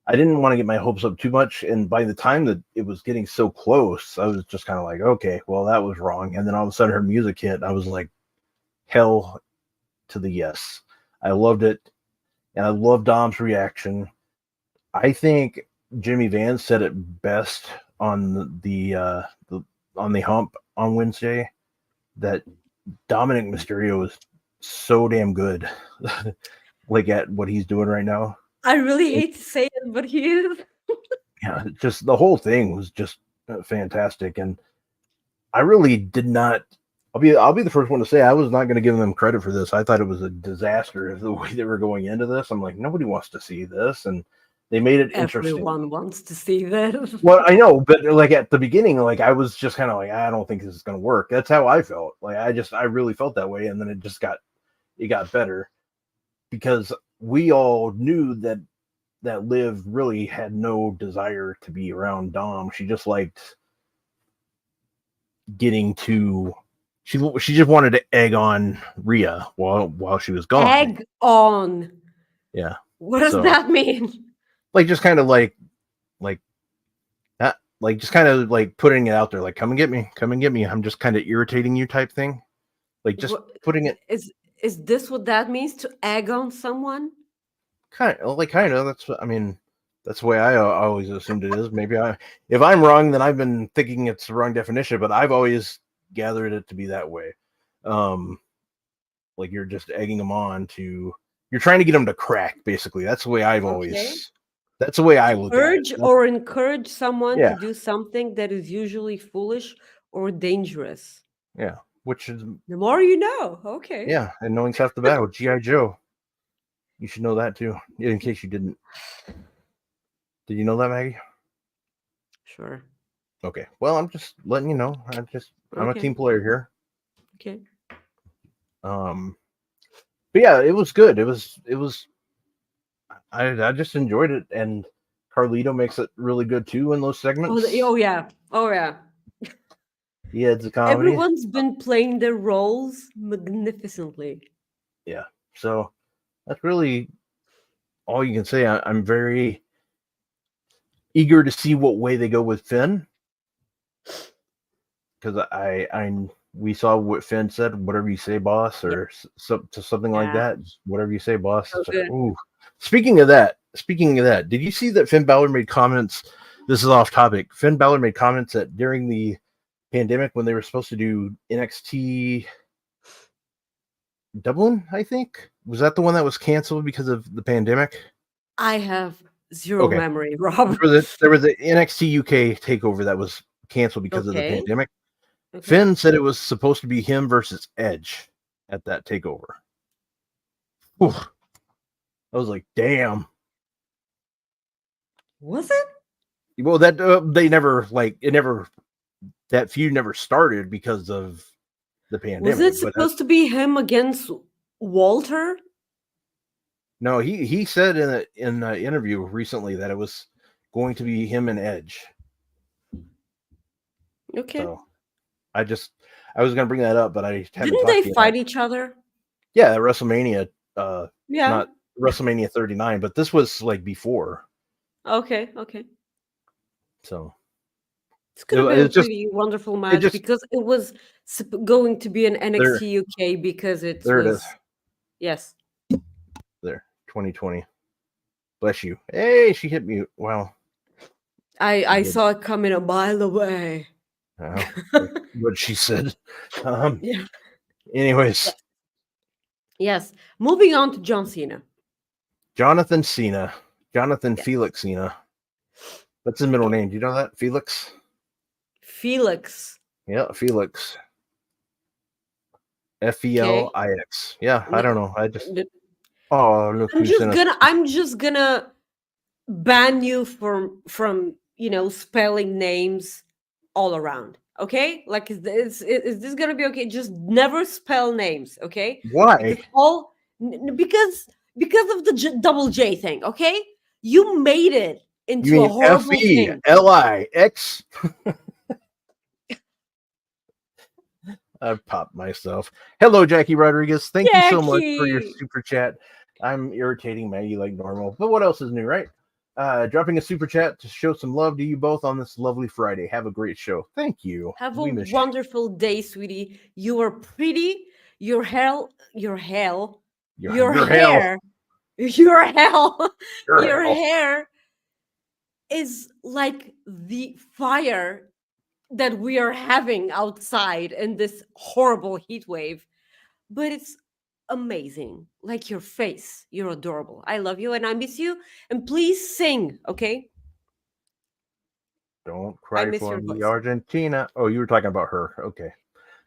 S1: I didn't want to get my hopes up too much. And by the time that it was getting so close, I was just kind of like, okay, well, that was wrong. And then all of a sudden her music hit. I was like, hell to the yes. I loved it. And I loved Dom's reaction. I think Jimmy Vance said it best on the on the hump on Wednesday, that Dominic Mysterio is so damn good, like at what he's doing right now.
S2: I really hate to say it, but he is.
S1: Yeah, just the whole thing was just fantastic, and I really did not. I'll be the first one to say I was not going to give them credit for this. I thought it was a disaster the way they were going into this. I'm like, nobody wants to see this, and they made it interesting.
S2: Everyone wants to see this.
S1: Well, I know, but like at the beginning, like I was just kind of like, I don't think this is going to work. That's how I felt. Like I really felt that way, and then it got better because we all knew that Liv really had no desire to be around Dom. She just liked getting to. She just wanted to egg on Rhea while she was gone.
S2: Egg on.
S1: Yeah.
S2: What does that mean?
S1: Like just kind of like that, like just kind of like putting it out there, like come and get me. I'm just kind of irritating you type thing. Like just putting it.
S2: Is this what that means, to egg on someone? Kind
S1: of. That's what I mean. That's the way I always assumed it is. Maybe if I'm wrong, then I've been thinking it's the wrong definition, but I've always gathered it to be that way. Like you're just egging them on to, you're trying to get them to crack, basically. That's the way I've always, that's the way I look at it.
S2: Urge or encourage someone to do something that is usually foolish or dangerous.
S1: Yeah, which is
S2: the more you know. Okay.
S1: Yeah, and knowing's half the battle. G.I. Joe. You should know that too, in case you didn't. Did you know that, Maggie?
S2: Sure.
S1: Okay. Well, I'm just letting you know. I'm a team player here.
S2: Okay.
S1: But yeah, it was good. It was. I just enjoyed it, and Carlito makes it really good too in those segments.
S2: Oh yeah.
S1: He adds the comedy.
S2: Everyone's been playing their roles magnificently.
S1: Yeah. So that's really all you can say. I'm very eager to see what way they go with Finn, because we saw what Finn said, whatever you say, boss, or something like that. Whatever you say, boss.
S2: So
S1: ooh. Speaking of that, did you see that Finn Balor made comments? This is off topic. Finn Balor made comments that during the pandemic, when they were supposed to do NXT Dublin, I think, was that the one that was canceled because of the pandemic?
S2: I have zero memory, Rob.
S1: There was the NXT UK takeover that was canceled because of the pandemic. Finn said it was supposed to be him versus Edge at that takeover. Whew. I was like, damn.
S2: Was it?
S1: Well, that that feud never started because of the pandemic.
S2: Was it supposed to be him against Walter?
S1: No, he said in an interview recently that it was going to be him and Edge.
S2: Okay.
S1: So I was going to bring that up, but I haven't.
S2: Didn't they fight each other?
S1: Yeah, at WrestleMania.
S2: Not
S1: WrestleMania 39, but this was like before.
S2: Okay.
S1: So
S2: it's going to be a pretty wonderful match because it was going to be an NXT UK because it is. Yes.
S1: There, 2020. Bless you. Hey, she hit mute. Wow.
S2: I saw it coming a mile away.
S1: What she said.
S2: Yeah.
S1: Anyways.
S2: Yes. Moving on to John Cena.
S1: Jonathan Cena. Jonathan Felix Cena. That's his middle name. Do you know that? Felix?
S2: Felix.
S1: Yeah, Felix. Felix. Yeah, I don't know. Look,
S2: I'm just gonna ban you from spelling names all around. Okay, like is this gonna be okay? Just never spell names. Okay.
S1: Why?
S2: Because of the double J thing. Okay, you made it into a horrible thing.
S1: Felix. I popped myself. Hello, Jackie Rodriguez. Thank you so much for your
S2: Jackie!
S1: super chat. I'm irritating Maggie like normal, but what else is new, right? Dropping a super chat to show some love to you both on this lovely Friday. Have a great show. Thank you.
S2: Have a
S1: We miss you.
S2: wonderful day, sweetie. You are pretty. Your hair, your hair, your
S1: Your hell.
S2: hair, your hell,
S1: Your
S2: your
S1: hell.
S2: hair is like the fire that we are having outside in this horrible heat wave. But it's amazing. Like your face. You're adorable. I love you and I miss you. And please sing, okay?
S1: Don't
S2: I
S1: cry
S2: miss
S1: for
S2: your
S1: me,
S2: voice.
S1: Argentina. Oh, you were talking about her. Okay.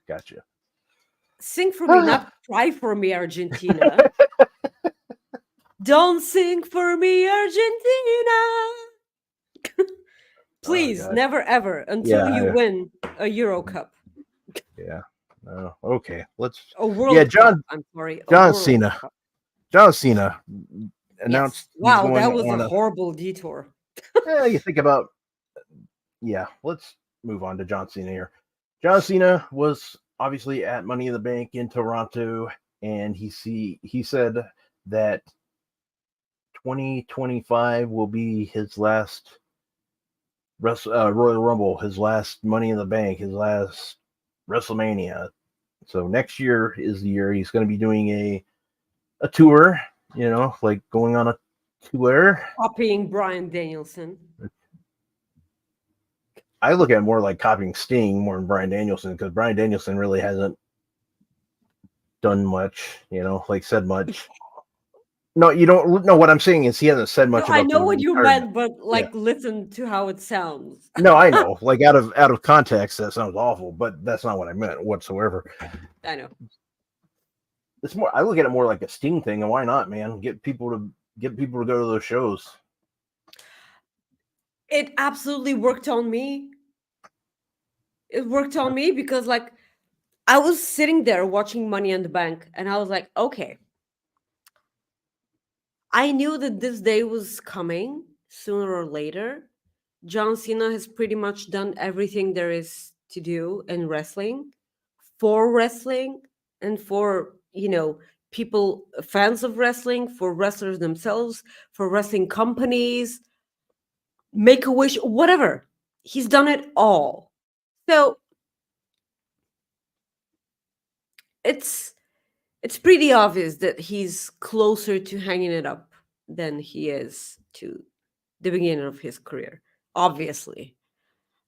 S1: Gotcha.
S2: Sing for me, not cry for me, Argentina. Don't sing for me, Argentina. Please,
S1: God.
S2: never ever until you
S1: Yeah.
S2: win a Euro Cup.
S1: Yeah. Oh, okay. Let's.
S2: A World
S1: Yeah,
S2: Cup. I'm sorry. A
S1: John
S2: World
S1: Cena.
S2: Cup.
S1: John Cena
S2: Yes.
S1: announced he's
S2: Wow,
S1: going
S2: that was a
S1: on a.
S2: horrible detour.
S1: You think about. Yeah, let's move on to John Cena here. John Cena was obviously at Money in the Bank in Toronto, and he said that 2025 will be his last Royal Rumble, his last Money in the Bank, his last WrestleMania. So next year is the year he's going to be doing a tour, like going on a tour.
S2: Copying Brian Danielson.
S1: I look at it more like copying Sting more than Brian Danielson, because Brian Danielson really hasn't done much, like said much. No, you don't know what I'm saying is he hasn't said much
S2: No, I
S1: about
S2: know
S1: the
S2: what you
S1: retirement.
S2: meant, but listen to how it sounds.
S1: No, I know. Like out of context, that sounds awful, but that's not what I meant whatsoever.
S2: I know.
S1: It's more. I look at it more like a Sting thing, and why not, man? Get people to go to those shows.
S2: It absolutely worked on me. It worked on me because, like, I was sitting there watching Money in the Bank, and I was like, okay, I knew that this day was coming sooner or later. John Cena has pretty much done everything there is to do in wrestling, for wrestling, and for, people, fans of wrestling, for wrestlers themselves, for wrestling companies, Make a Wish, whatever. He's done it all. So it's pretty obvious that he's closer to hanging it up than he is to the beginning of his career, obviously.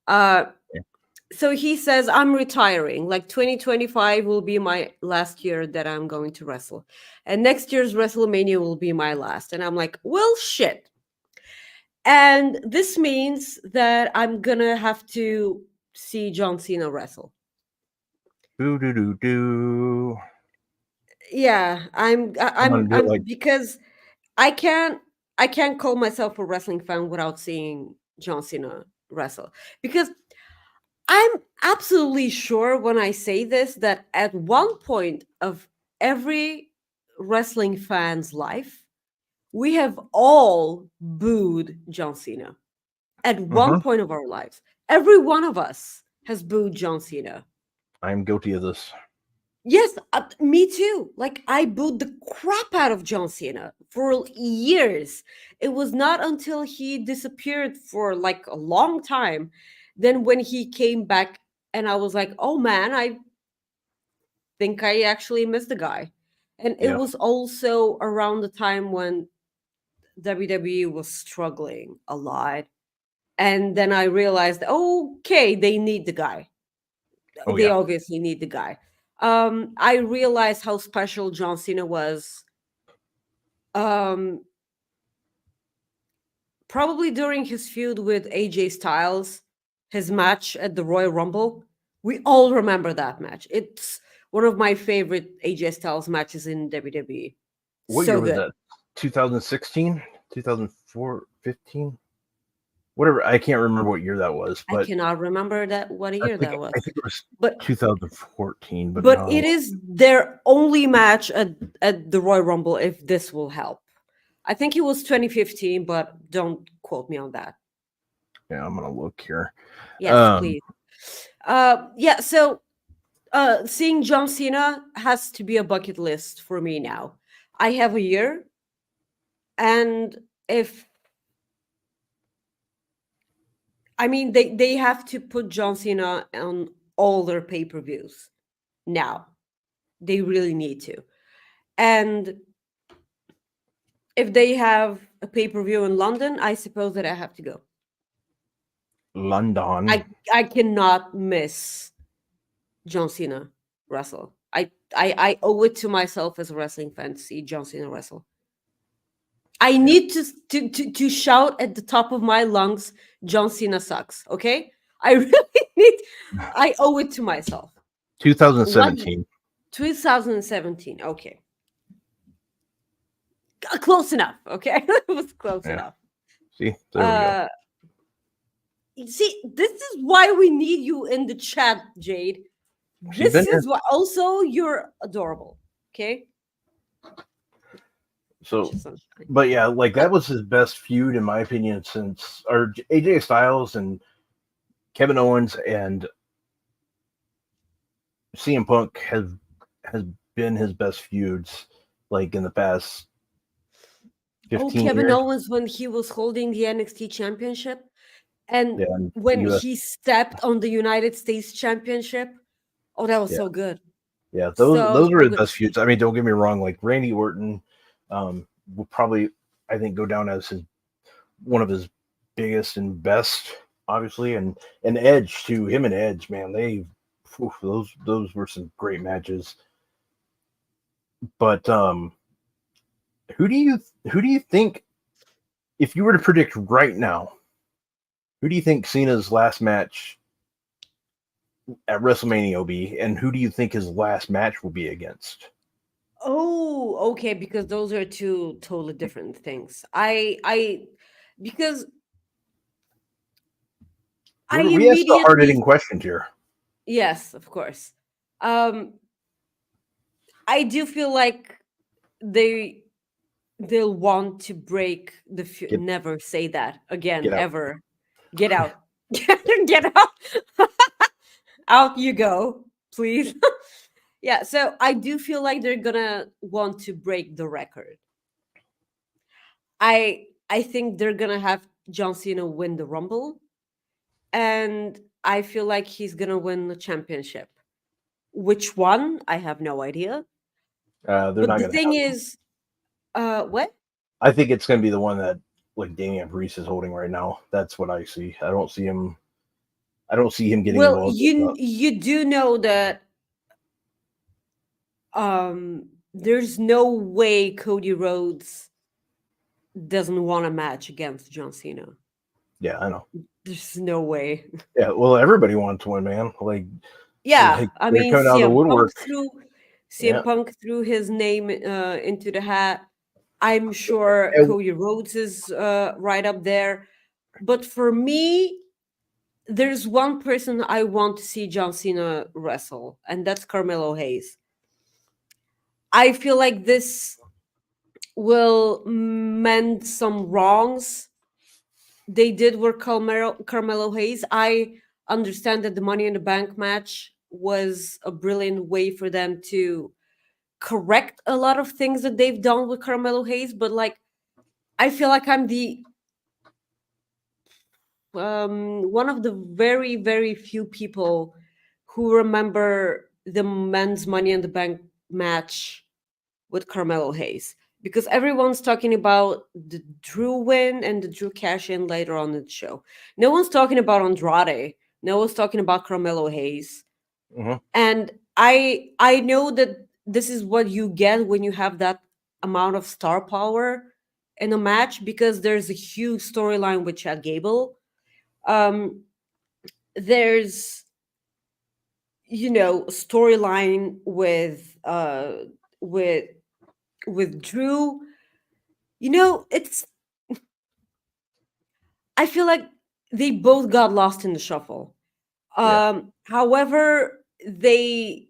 S2: So he says, I'm retiring. Like 2025 will be my last year that I'm going to wrestle. And next year's WrestleMania will be my last. And I'm like, well, shit. And this means that I'm going to have to see John Cena wrestle.
S1: Do.
S2: Yeah, I'm because I can't call myself a wrestling fan without seeing John Cena wrestle. Because I'm absolutely sure when I say this that at one point of every wrestling fan's life, we have all booed John Cena. At one point of our lives, every one of us has booed John Cena.
S1: I'm guilty of this.
S2: Yes, me too. Like, I booed the crap out of John Cena for years. It was not until he disappeared for like a long time, then when he came back, and I was like, oh man, I think I actually missed the guy. And it was also around the time when WWE was struggling a lot. And then I realized, okay, they need the guy. They obviously need the guy. I realized how special John Cena was. Probably during his feud with AJ Styles, his match at the Royal Rumble. We all remember that match. It's one of my favorite AJ Styles matches in WWE.
S1: What year was that? 2016, 2004, 15? Whatever. I can't remember what year that was. But
S2: I cannot remember what year that was.
S1: I think it was 2014. But no.
S2: It is their only match at the Royal Rumble, if this will help. I think it was 2015, but don't quote me on that.
S1: Yeah, I'm going to look here.
S2: Yes, please. So seeing John Cena has to be a bucket list for me now. I have a year, and if I mean they have to put John Cena on all their pay-per-views now. They really need to. And if they have a pay-per-view in London, I suppose that I have to go.
S1: London.
S2: I cannot miss John Cena wrestle. I owe it to myself as a wrestling fan to see John Cena wrestle. I need to shout at the top of my lungs, John Cena sucks. Okay, I really need. I owe it to myself.
S1: 2017.
S2: 2017. Okay, close enough. Okay, it was close enough.
S1: See, there we go.
S2: See, this is why we need you in the chat, Jade. This is why. Also, you're adorable. Okay.
S1: So, but yeah, like that was his best feud in my opinion since, or AJ Styles and Kevin Owens and CM Punk has been his best feuds, like in the past 15
S2: Kevin
S1: years.
S2: Owens when he was holding the NXT Championship, and
S1: and
S2: when he stepped on the United States Championship. Oh, that was so good.
S1: Yeah, those were his best feuds. I mean, don't get me wrong. Like Randy Orton will probably, I think, go down as one of his biggest and best, obviously, and Edge too. Him and Edge, man, those were some great matches. But who do you think, if you were to predict right now, who do you think Cena's last match at WrestleMania will be, and who do you think his last match will be against?
S2: Oh, okay, because those are two totally different things. Because
S1: we asked the hard-hitting questions here.
S2: Yes, of course. I do feel like they'll want to break the never say that again, ever. Get out. Get out. Out you go, please. Yeah, so I do feel like they're gonna want to break the record. I think they're gonna have John Cena win the Rumble, and I feel like he's gonna win the championship. Which one? I have no idea.
S1: But
S2: the thing is, what?
S1: I think it's gonna be the one that like Damian Priest is holding right now. That's what I see. I don't see him getting involved.
S2: You do know that there's no way Cody Rhodes doesn't want a match against John Cena.
S1: Yeah, I know.
S2: There's no way.
S1: Yeah, well, everybody wants to win, man. Like,
S2: yeah, I mean, CM
S1: Yeah.
S2: Punk threw his name into the hat. I'm sure Cody Rhodes is right up there. But for me, there's one person I want to see John Cena wrestle, and that's Carmelo Hayes. I feel like this will mend some wrongs they did with Carmelo Hayes. I understand that the Money in the Bank match was a brilliant way for them to correct a lot of things that they've done with Carmelo Hayes, but like I feel like I'm the one of the very, very few people who remember the men's Money in the Bank match with Carmelo Hayes, because everyone's talking about the Drew win and the Drew cash in later on in the show. No one's talking about Andrade. No one's talking about Carmelo Hayes.
S1: Mm-hmm.
S2: And I know that this is what you get when you have that amount of star power in a match, because there's a huge storyline with Chad Gable. There's a storyline with Drew. It's I feel like they both got lost in the shuffle. However, they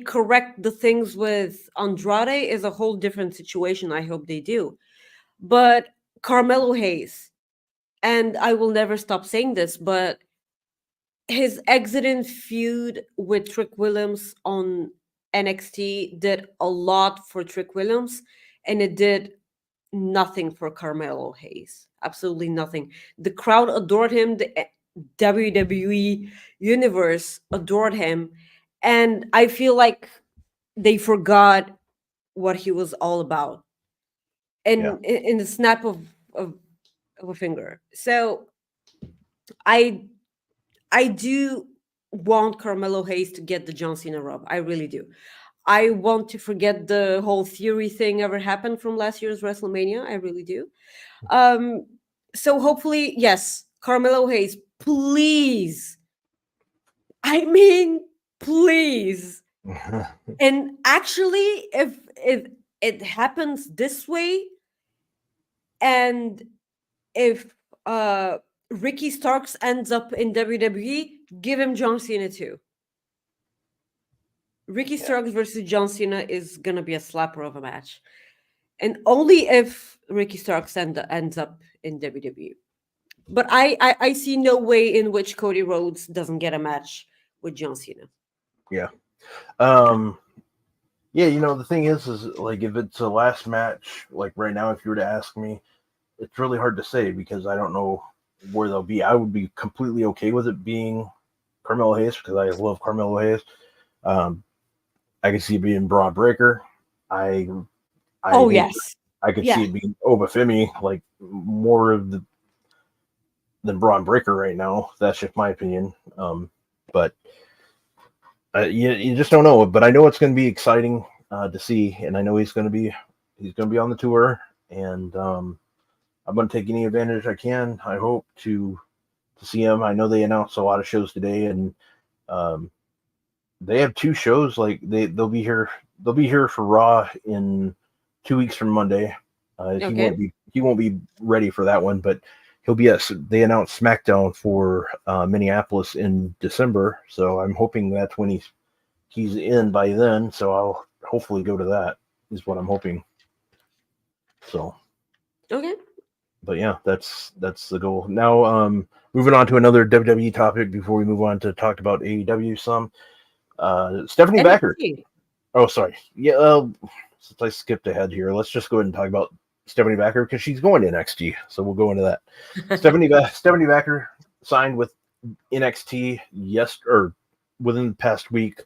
S2: correct the things with Andrade is a whole different situation. I hope they do. But Carmelo Hayes, and I will never stop saying this, but his exiting feud with Trick Williams on NXT did a lot for Trick Williams, and it did nothing for Carmelo Hayes. Absolutely nothing. The crowd adored him. The WWE universe adored him, and I feel like they forgot what he was all about, and in the snap of a finger. So I I do want Carmelo Hayes to get the John Cena rub. I really do. I want to forget the whole theory thing ever happened from last year's WrestleMania. I really do. Um, so hopefully, yes, Carmelo Hayes, please. I mean, please. And actually, if it happens this way, and if Ricky Starks ends up in WWE, give him John Cena too. Ricky Starks versus John Cena is gonna be a slapper of a match, and only if Ricky Starks ends up in WWE. But I see no way in which Cody Rhodes doesn't get a match with John Cena.
S1: Yeah. Yeah, the thing is like if it's a last match, like right now, if you were to ask me, it's really hard to say because I don't know where they'll be. I would be completely okay with it being Carmelo Hayes because I love Carmelo Hayes. I could see it being Braun Breaker. I
S2: Yes.
S1: I could see it being Obafemi, like more of than Braun Breaker right now. That's just my opinion. But you just don't know. But I know it's going to be exciting to see, and I know he's going to be on the tour, and I'm going to take any advantage I can. I hope to see him. I know they announced a lot of shows today, and they have 2 shows. Like they'll be here. They'll be here for Raw in 2 weeks from Monday. He won't be ready for that one, but he'll be they announced SmackDown for Minneapolis in December, so I'm hoping that's when he's in by then. So I'll hopefully go to that. Is what I'm hoping. So
S2: okay,
S1: but yeah, that's the goal. Now, moving on to another WWE topic before we move on to talk about AEW some. Stephanie
S2: NXT.
S1: Vaquer. Oh, sorry. Yeah, since I skipped ahead here, let's just go ahead and talk about Stephanie Vaquer because she's going to NXT. So we'll go into that. Stephanie Vaquer signed with NXT within the past week.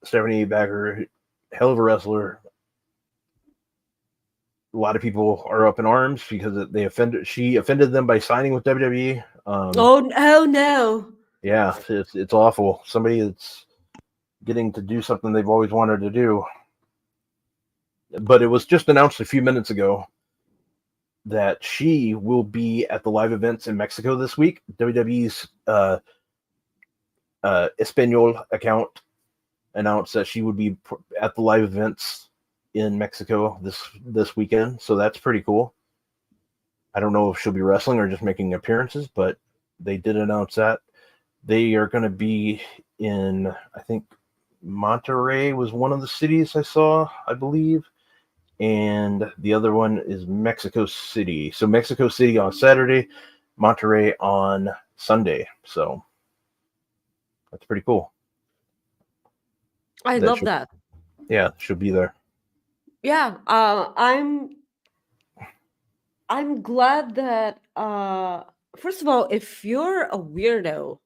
S1: Stephanie Vaquer, hell of a wrestler. A lot of people are up in arms because she offended them by signing with WWE.
S2: Oh no.
S1: Yeah, it's awful. Somebody that's getting to do something they've always wanted to do. But it was just announced a few minutes ago that she will be at the live events in Mexico this week. WWE's Espanol account announced that she would be at the live events in Mexico this weekend. So that's pretty cool. I don't know if she'll be wrestling or just making appearances, but they did announce that. They are going to be in, I think, Monterrey was one of the cities I saw, I believe. And the other one is Mexico City. So Mexico City on Saturday, Monterrey on Sunday. So that's pretty cool.
S2: I love that.
S1: Yeah, she'll be there.
S2: Yeah, I'm glad that first of all, if you're a weirdo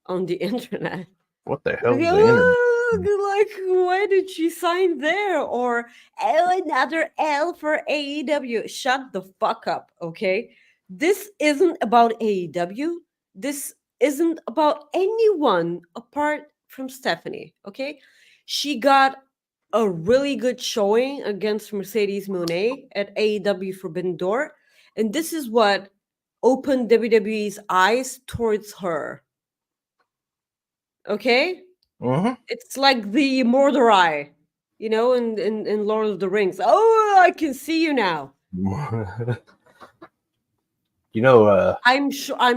S2: on the internet,
S1: what the hell is the internet?
S2: Like, why did she sign there? Or another L for AEW. Shut the fuck up, okay? This isn't about AEW. This isn't about anyone apart from Stephanie, okay? She got a really good showing against Mercedes Moné at AEW Forbidden Door. And this is what opened WWE's eyes towards her. Okay?
S1: Mm-hmm.
S2: It's like the Mordor, in Lord of the Rings. Oh, I can see you now.
S1: I'm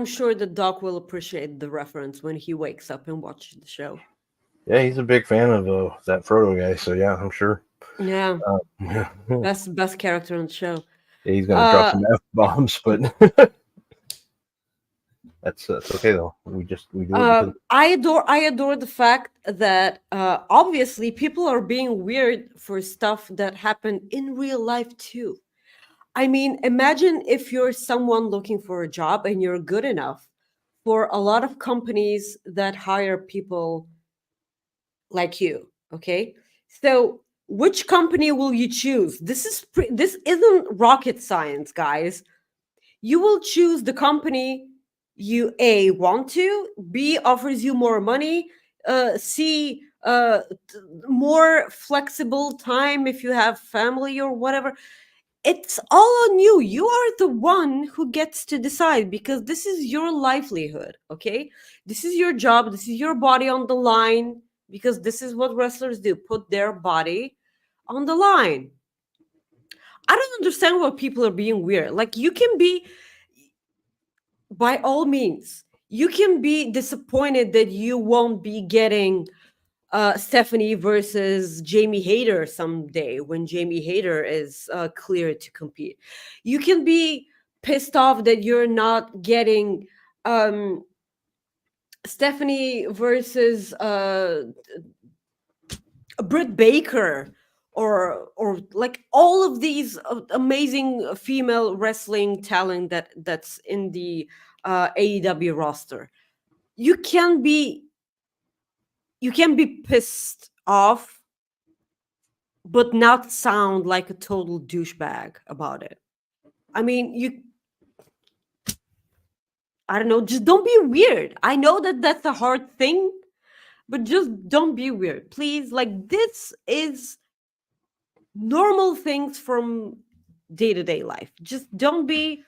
S2: sure the doc will appreciate the reference when he wakes up and watches the show.
S1: Yeah, he's a big fan of that Frodo guy, so yeah, I'm sure.
S2: Yeah, best character on the show.
S1: Yeah, he's gonna drop some F-bombs, but That's okay though. We do it because
S2: I adore the fact that obviously people are being weird for stuff that happened in real life too. I mean, imagine if you're someone looking for a job and you're good enough for a lot of companies that hire people like you. Okay, so which company will you choose? This isn't rocket science, guys. You will choose the company you A want to, B offers you more money, C more flexible time if you have family or whatever. It's all on you. You are the one who gets to decide because this is your livelihood, okay? This is your job, this is your body on the line because this is what wrestlers do, put their body on the line. I don't understand why people are being weird. Like, you can be, by all means, you can be disappointed that you won't be getting Stephanie versus Jamie Hayter someday when Jamie Hayter is cleared to compete. You can be pissed off that you're not getting um, Stephanie versus Britt Baker or like all of these amazing female wrestling talent that's in the AEW roster. You can be pissed off but not sound like a total douchebag about it. I mean, I don't know, just don't be weird. I know that that's a hard thing, but just don't be weird. Please, like, this is normal things from day-to-day life. Just don't be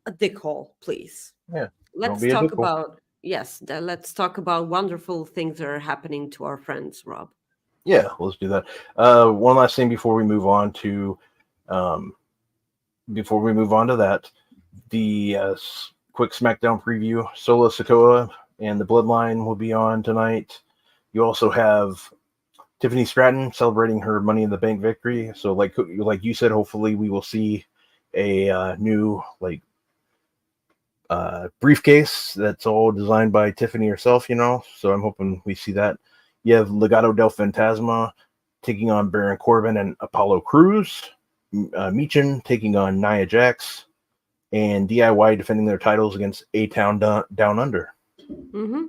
S2: a dickhole, please.
S1: yeah. Don't
S2: Let's
S1: be a
S2: talk
S1: dickhole.
S2: about let's talk about wonderful things that are happening to our friends, Rob.
S1: Yeah, let's do that. One last thing before we move on to that, the quick SmackDown preview. Solo Sikoa and the Bloodline will be on tonight. You also have Tiffany Stratton celebrating her Money in the Bank victory. So, like you said, hopefully we will see a new briefcase that's all designed by Tiffany herself. So I'm hoping we see that. You have Legado del Fantasma taking on Baron Corbin and Apollo Crews. Meechin taking on Nia Jax, and DIY defending their titles against A-Town Down Under.
S2: Mm-hmm.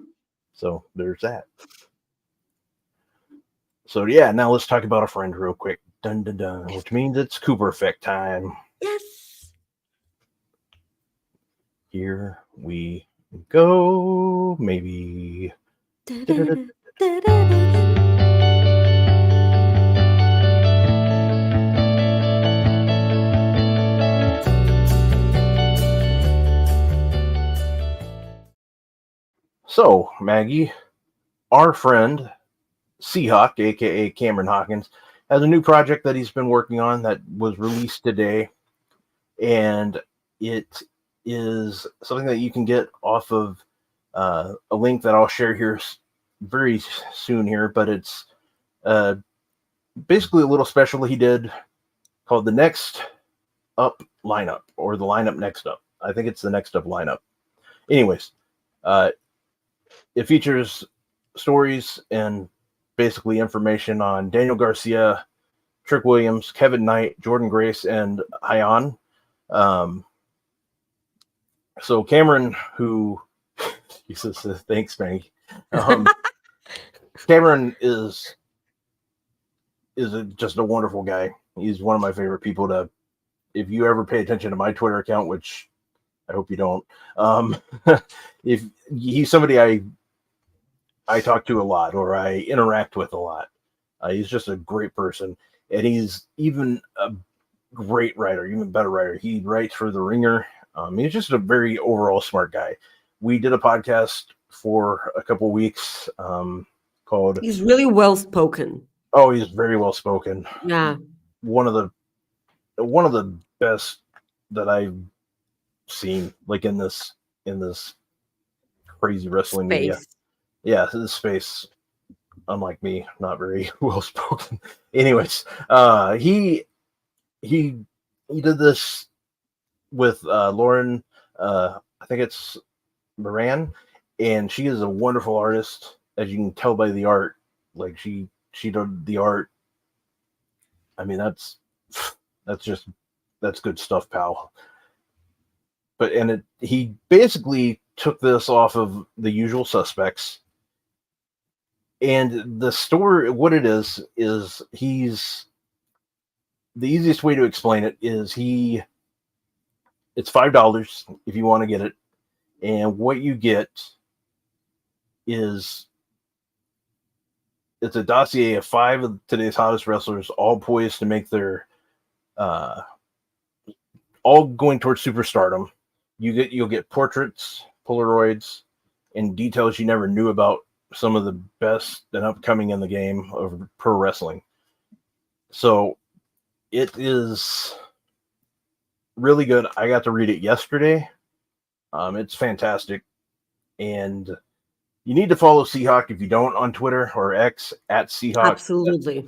S1: So there's that. So yeah, now let's talk about a friend real quick. Dun dun dun, which means it's Cooper Effect time.
S2: Yes.
S1: Here we go. Maybe. So, Maggie, our friend Seahawk, aka Cameron Hawkins, has a new project that he's been working on that was released today, and it is something that you can get off of a link that I'll share here very soon here, but it's basically a little special he did called the Next Up Lineup, or the Lineup Next Up. I think it's the Next Up Lineup. Anyways, it features stories and basically information on Daniel Garcia, Trick Williams, Kevin Knight, Jordan Grace, and Hyon. So Cameron, who he says, thanks, Maggie. Cameron is just a wonderful guy. He's one of my favorite people to. If you ever pay attention to my Twitter account, which I hope you don't, if he's somebody I talk to a lot or I interact with a lot. He's just a great person, and he's even a great writer, even better writer. He writes for The Ringer. He's just a very overall smart guy. We did a podcast for a couple weeks called.
S2: He's really well spoken.
S1: Oh, he's very well spoken.
S2: Yeah.
S1: One of the best that I've seen, like in this crazy wrestling media. Yeah, this space, unlike me, not very well spoken. Anyways, he did this with Lauren. I think it's Moran, and she is a wonderful artist, as you can tell by the art. Like she did the art. I mean, that's good stuff, pal. But he basically took this off of The Usual Suspects, and the story, what it is he's the easiest way to explain it is it's $5 if you want to get it, and what you get is it's a dossier of 5 of today's hottest wrestlers, all poised to make their all going towards superstardom. You'll get portraits, Polaroids, and details you never knew about some of the best and upcoming in the game of pro wrestling. So it is really good. I got to read it yesterday. It's fantastic. And you need to follow Seahawk if you don't on Twitter or X at Seahawk.
S2: Absolutely.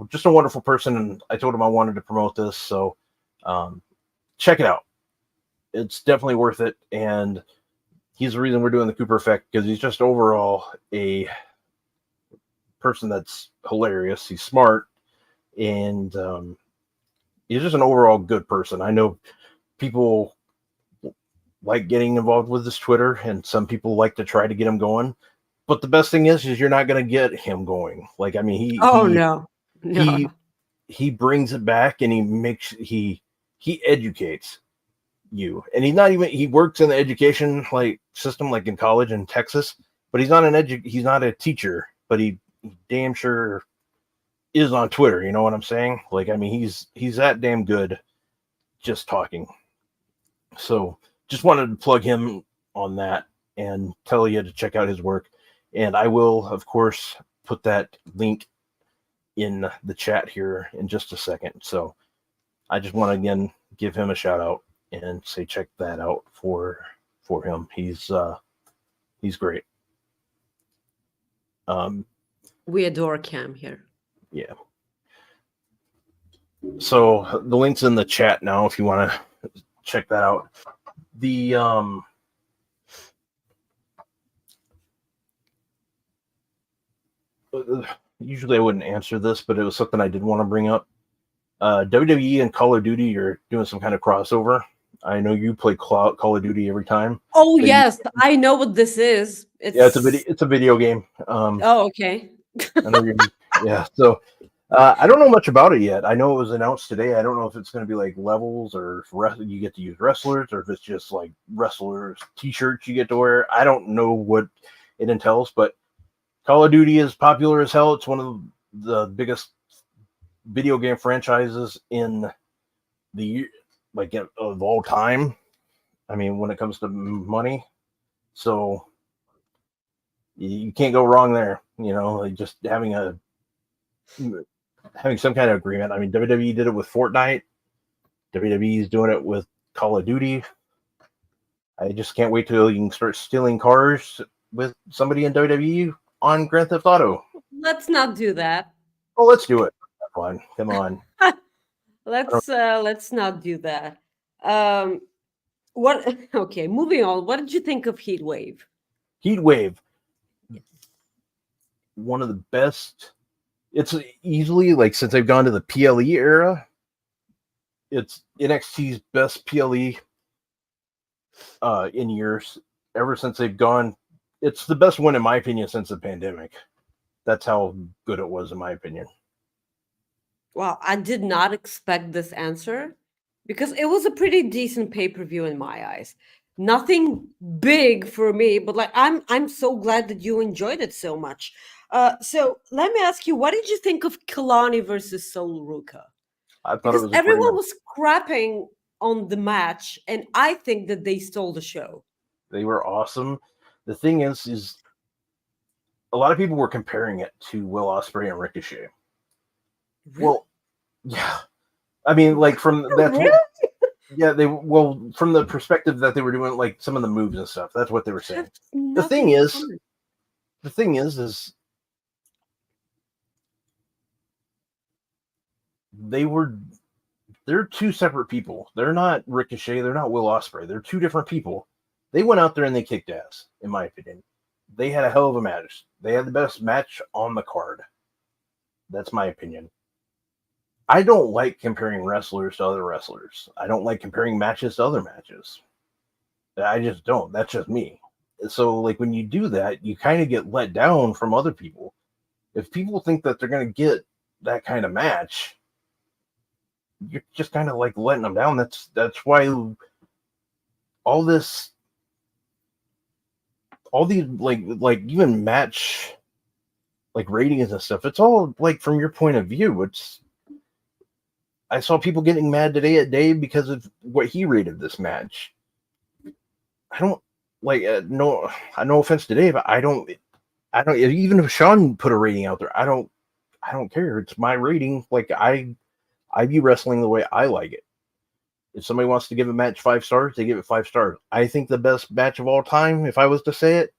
S1: Just a wonderful person. And I told him I wanted to promote this. So check it out. It's definitely worth it. And he's the reason we're doing the Cooper Effect, because he's just overall a person that's hilarious. He's smart. And he's just an overall good person. I know people like getting involved with his Twitter, and some people like to try to get him going. But the best thing is you're not going to get him going. Like, I mean,
S2: no.
S1: He brings it back, and he educates you. And he works in the education system, like in college in Texas, but he's not he's not a teacher, but he damn sure is on Twitter. You know what I'm saying? Like, I mean, he's that damn good just talking. So just wanted to plug him on that and tell you to check out his work. And I will, of course, put that link in the chat here in just a second. So I just want to again give him a shout out and say check that out for him. He's great.
S2: We adore Cam here.
S1: Yeah. So the link's in the chat now if you want to check that out. The usually I wouldn't answer this, but it was something I did want to bring up. WWE and Call of Duty are doing some kind of crossover. I know you play Call of Duty every time.
S2: Oh yes, I know what this is.
S1: It's a video game.
S2: Oh, okay.
S1: I know yeah. So I don't know much about it yet. I know it was announced today. I don't know if it's going to be like levels, or if you get to use wrestlers, or if it's just like wrestlers t-shirts you get to wear. I don't know what it entails, but Call of Duty is popular as hell. It's one of the biggest video game franchises in the of all time. I mean, when it comes to money, so you can't go wrong there. You know, like just having some kind of agreement. I mean, WWE did it with Fortnite. WWE is doing it with Call of Duty. I just can't wait till you can start stealing cars with somebody in WWE on Grand Theft Auto.
S2: Let's not do that.
S1: Oh, let's do it. Come on.
S2: Let's not do that. What? Okay, moving on. What did you think of Heatwave?
S1: Heatwave, one of the best. It's easily, like, since they've gone to the PLE era, it's NXT's best PLE in years. Ever since they've gone, it's the best one in my opinion since the pandemic. That's how good it was in my opinion.
S2: Well, I did not expect this answer because it was a pretty decent pay-per-view in my eyes. Nothing big for me, but like I'm so glad that you enjoyed it so much. So let me ask you, what did you think of Kalani versus Sol Ruka?
S1: I thought
S2: Because
S1: it was
S2: everyone was crapping on the match, and I think that they stole the show.
S1: They were awesome. The thing is a lot of people were comparing it to Will Ospreay and Ricochet.
S2: Really?
S1: Well, yeah. I mean, like from that.
S2: Really?
S1: Yeah, from the perspective that they were doing like some of the moves and stuff. That's what they were saying. The thing is they're two separate people. They're not Ricochet. They're not Will Ospreay. They're two different people. They went out there and they kicked ass, in my opinion. They had a hell of a match. They had the best match on the card. That's my opinion. I don't like comparing wrestlers to other wrestlers. I don't like comparing matches to other matches. I just don't. That's just me. So, like, when you do that, you kind of get let down from other people. If people think that they're going to get that kind of match, you're just kind of like letting them down. That's why all these like even match like ratings and stuff, it's all like from your point of view. I saw people getting mad today at Dave because of what he rated this match. I don't like no offense to Dave, but I don't even if Sean put a rating out there, I don't care. It's my rating. Like I view wrestling the way I like it. If somebody wants to give a match 5 stars, they give it 5 stars. I think the best match of all time, if I was to say it,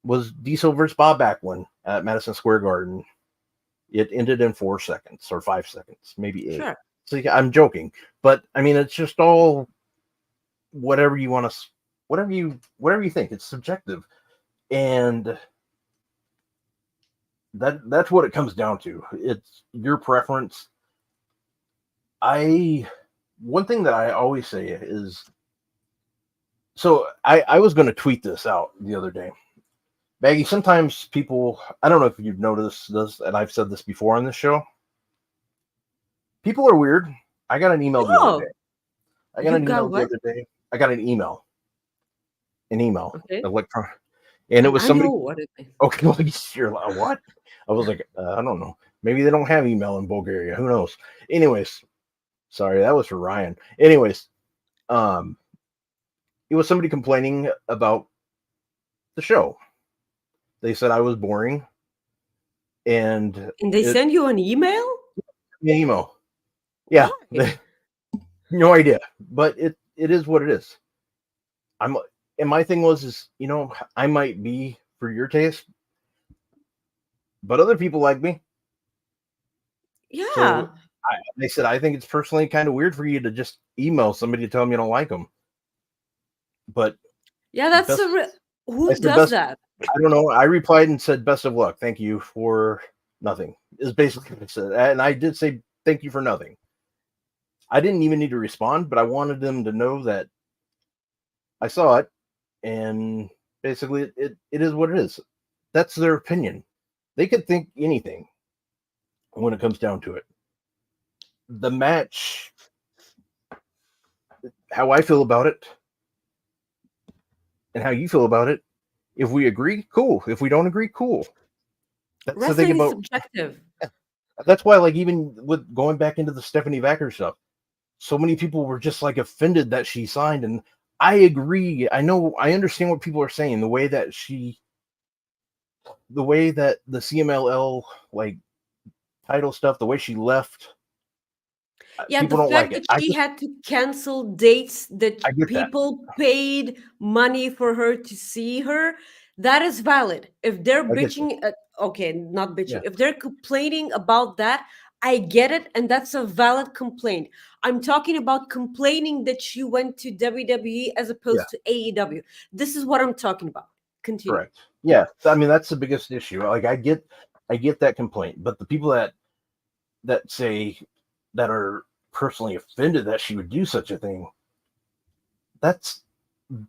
S1: was Diesel versus Bob Backlund at Madison Square Garden. It ended in 4 seconds or 5 seconds, maybe 8.
S2: Sure.
S1: So I'm joking, but I mean, it's just all whatever you want to, whatever you think. It's subjective, and that's what it comes down to. It's your preference. One thing that I always say is, so I was going to tweet this out the other day. Maggie, sometimes people, I don't know if you've noticed this, and I've said this before on this show. People are weird. I got an email the other day. I got an email. Okay. Electronic. And it was somebody. I know what it is. Okay, well, you're like, what? I was like, I don't know. Maybe they don't have email in Bulgaria. Who knows? Anyways, sorry, that was for Ryan. Anyways, it was somebody complaining about the show. They said I was boring, and
S2: they send you an email.
S1: An email. Yeah, no idea, but it is what it is. And my thing was, I might be for your taste, but other people like me.
S2: Yeah.
S1: So they said, I think it's personally kind of weird for you to just email somebody to tell them you don't like them. But
S2: yeah, that's who does that?
S1: I don't know. I replied and said, best of luck. Thank you for nothing. Is basically what I said. And I did say thank you for nothing. I didn't even need to respond, but I wanted them to know that I saw it. And basically, it is what it is. That's their opinion. They could think anything when it comes down to it. The match, how I feel about it, and how you feel about it. If we agree, cool. If we don't agree, cool.
S2: That's wrestling the thing about, is subjective.
S1: That's why, like, even with going back into the Stephanie Vaquer stuff, so many people were just like offended that she signed, and I agree. I understand what people are saying. The way that the CMLL like title stuff, the way she left.
S2: Yeah, people the fact that she had to cancel dates that people paid money for her to see her, that is valid. If they're bitching, not bitching. Yeah. If they're complaining about that, I get it, and that's a valid complaint. I'm talking about complaining that she went to WWE as opposed to AEW. This is what I'm talking about. Continue.
S1: Correct. Yeah, I mean that's the biggest issue. Like I get that complaint, but the people that say that are personally offended that she would do such a thing, that's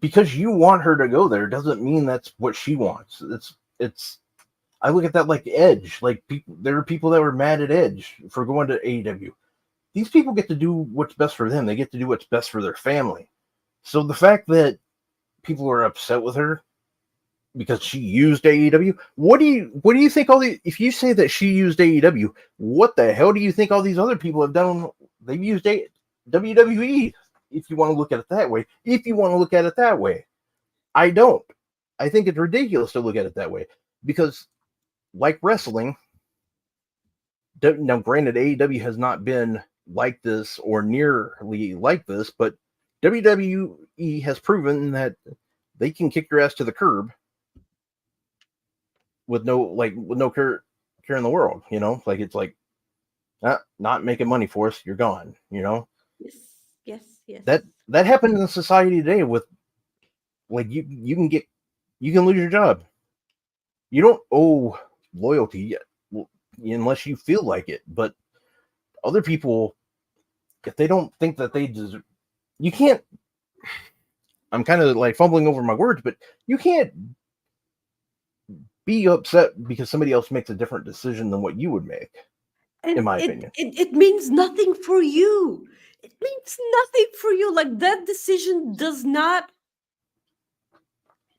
S1: because you want her to go there doesn't mean that's what she wants. It's I look at that like Edge. Like there are people that were mad at Edge for going to AEW. These people get to do what's best for them. They get to do what's best for their family. So the fact that people are upset with her because she used AEW, what do you think if you say that she used AEW, what the hell do you think all these other people have done? They've used WWE, if you want to look at it that way. I don't. I think it's ridiculous to look at it that way because, like wrestling, now granted, AEW has not been like this or nearly like this, but WWE has proven that they can kick your ass to the curb with no care in the world. Like it's like not making money for us, you're gone.
S2: Yes.
S1: That happened in society today with like you can lose your job. You don't owe loyalty yet, unless you feel like it. But other people, if they don't think that they deserve, you can't. I'm kind of like fumbling over my words, but you can't be upset because somebody else makes a different decision than what you would make.
S2: And
S1: In my opinion.
S2: it means nothing for you. It means nothing for you. Like, that decision does not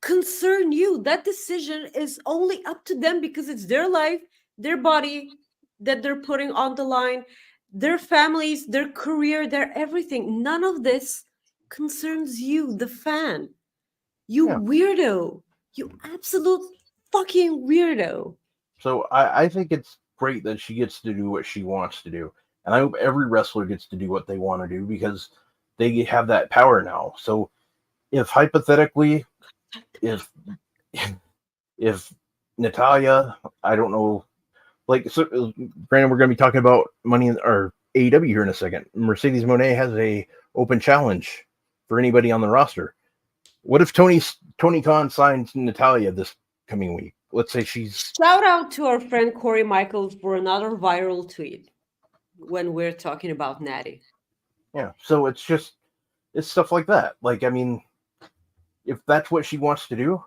S2: concern you. That decision is only up to them because it's their life, their body that they're putting on the line, their families, their career, their everything. None of this concerns you, the fan. You
S1: Yeah.
S2: weirdo. You absolute fucking weirdo.
S1: So I think it's great that she gets to do what she wants to do. And I hope every wrestler gets to do what they want to do because they have that power now. So if hypothetically, if Natalia, I don't know, like, so, granted, we're going to be talking about or AEW here in a second. Mercedes Moné has a open challenge for anybody on the roster. What if Tony Khan signs Natalia this coming week? Let's say she's...
S2: Shout out to our friend Corey Michaels for another viral tweet when we're talking about Natty.
S1: Yeah, so it's stuff like that. Like, I mean, if that's what she wants to do,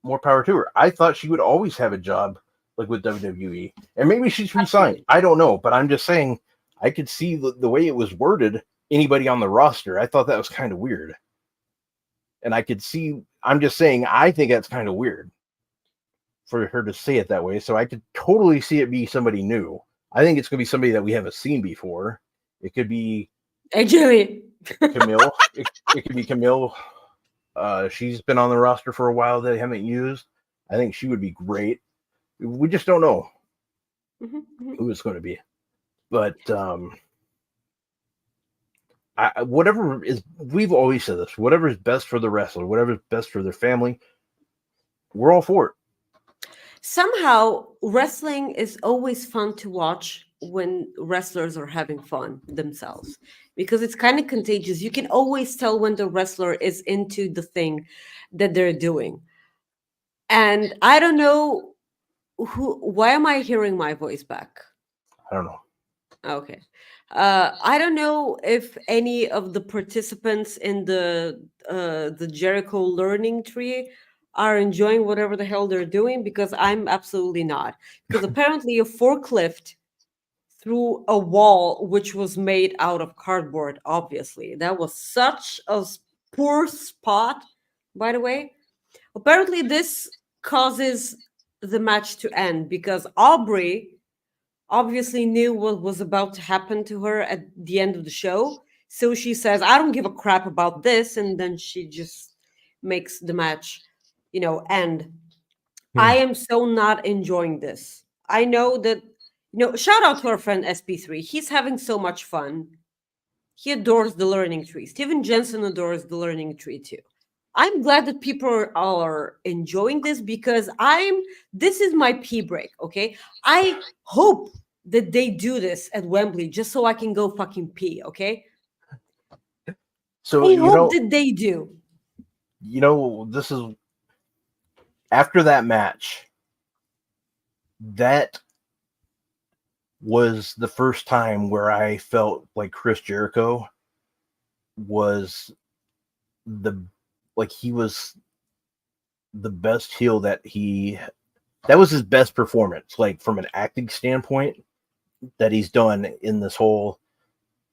S1: more power to her. I thought she would always have a job, like, with WWE. And maybe she's resigned. I don't know, but I'm just saying, I could see the way it was worded, anybody on the roster. I thought that was kind of weird. And I could see, I'm just saying, I think that's kind of weird for her to say it that way. So I could totally see it be somebody new. I think it's going to be somebody that we haven't seen before. It could be
S2: AJ.
S1: Camille. it could be Camille. She's been on the roster for a while that they haven't used. I think she would be great. We just don't know who it's going to be. But whatever is, we've always said this, whatever is best for the wrestler, whatever is best for their family, we're all for it.
S2: Somehow, wrestling is always fun to watch when wrestlers are having fun themselves because it's kind of contagious. You can always tell when the wrestler is into the thing that they're doing. And I don't know why am I hearing my voice back?
S1: I don't know.
S2: Okay. I don't know if any of the participants in the Jericho learning tree are enjoying whatever the hell they're doing because I'm absolutely not. Because apparently a forklift through a wall which was made out of cardboard, obviously. That was such a poor spot, by the way. Apparently this causes the match to end because Aubrey obviously knew what was about to happen to her at the end of the show. So she says, I don't give a crap about this. And then she just makes the match, end. I am so not enjoying this. I know that, shout out to our friend SP3. He's having so much fun. He adores the learning tree. Steven Jensen adores the learning tree too. I'm glad that people are enjoying this because this is my pee break, okay? I hope that they do this at Wembley just so I can go fucking pee, okay?
S1: So
S2: I hope that they do.
S1: This is after that match. That was the first time where I felt like Chris Jericho was he was the best heel that was his best performance, like from an acting standpoint, that he's done in this whole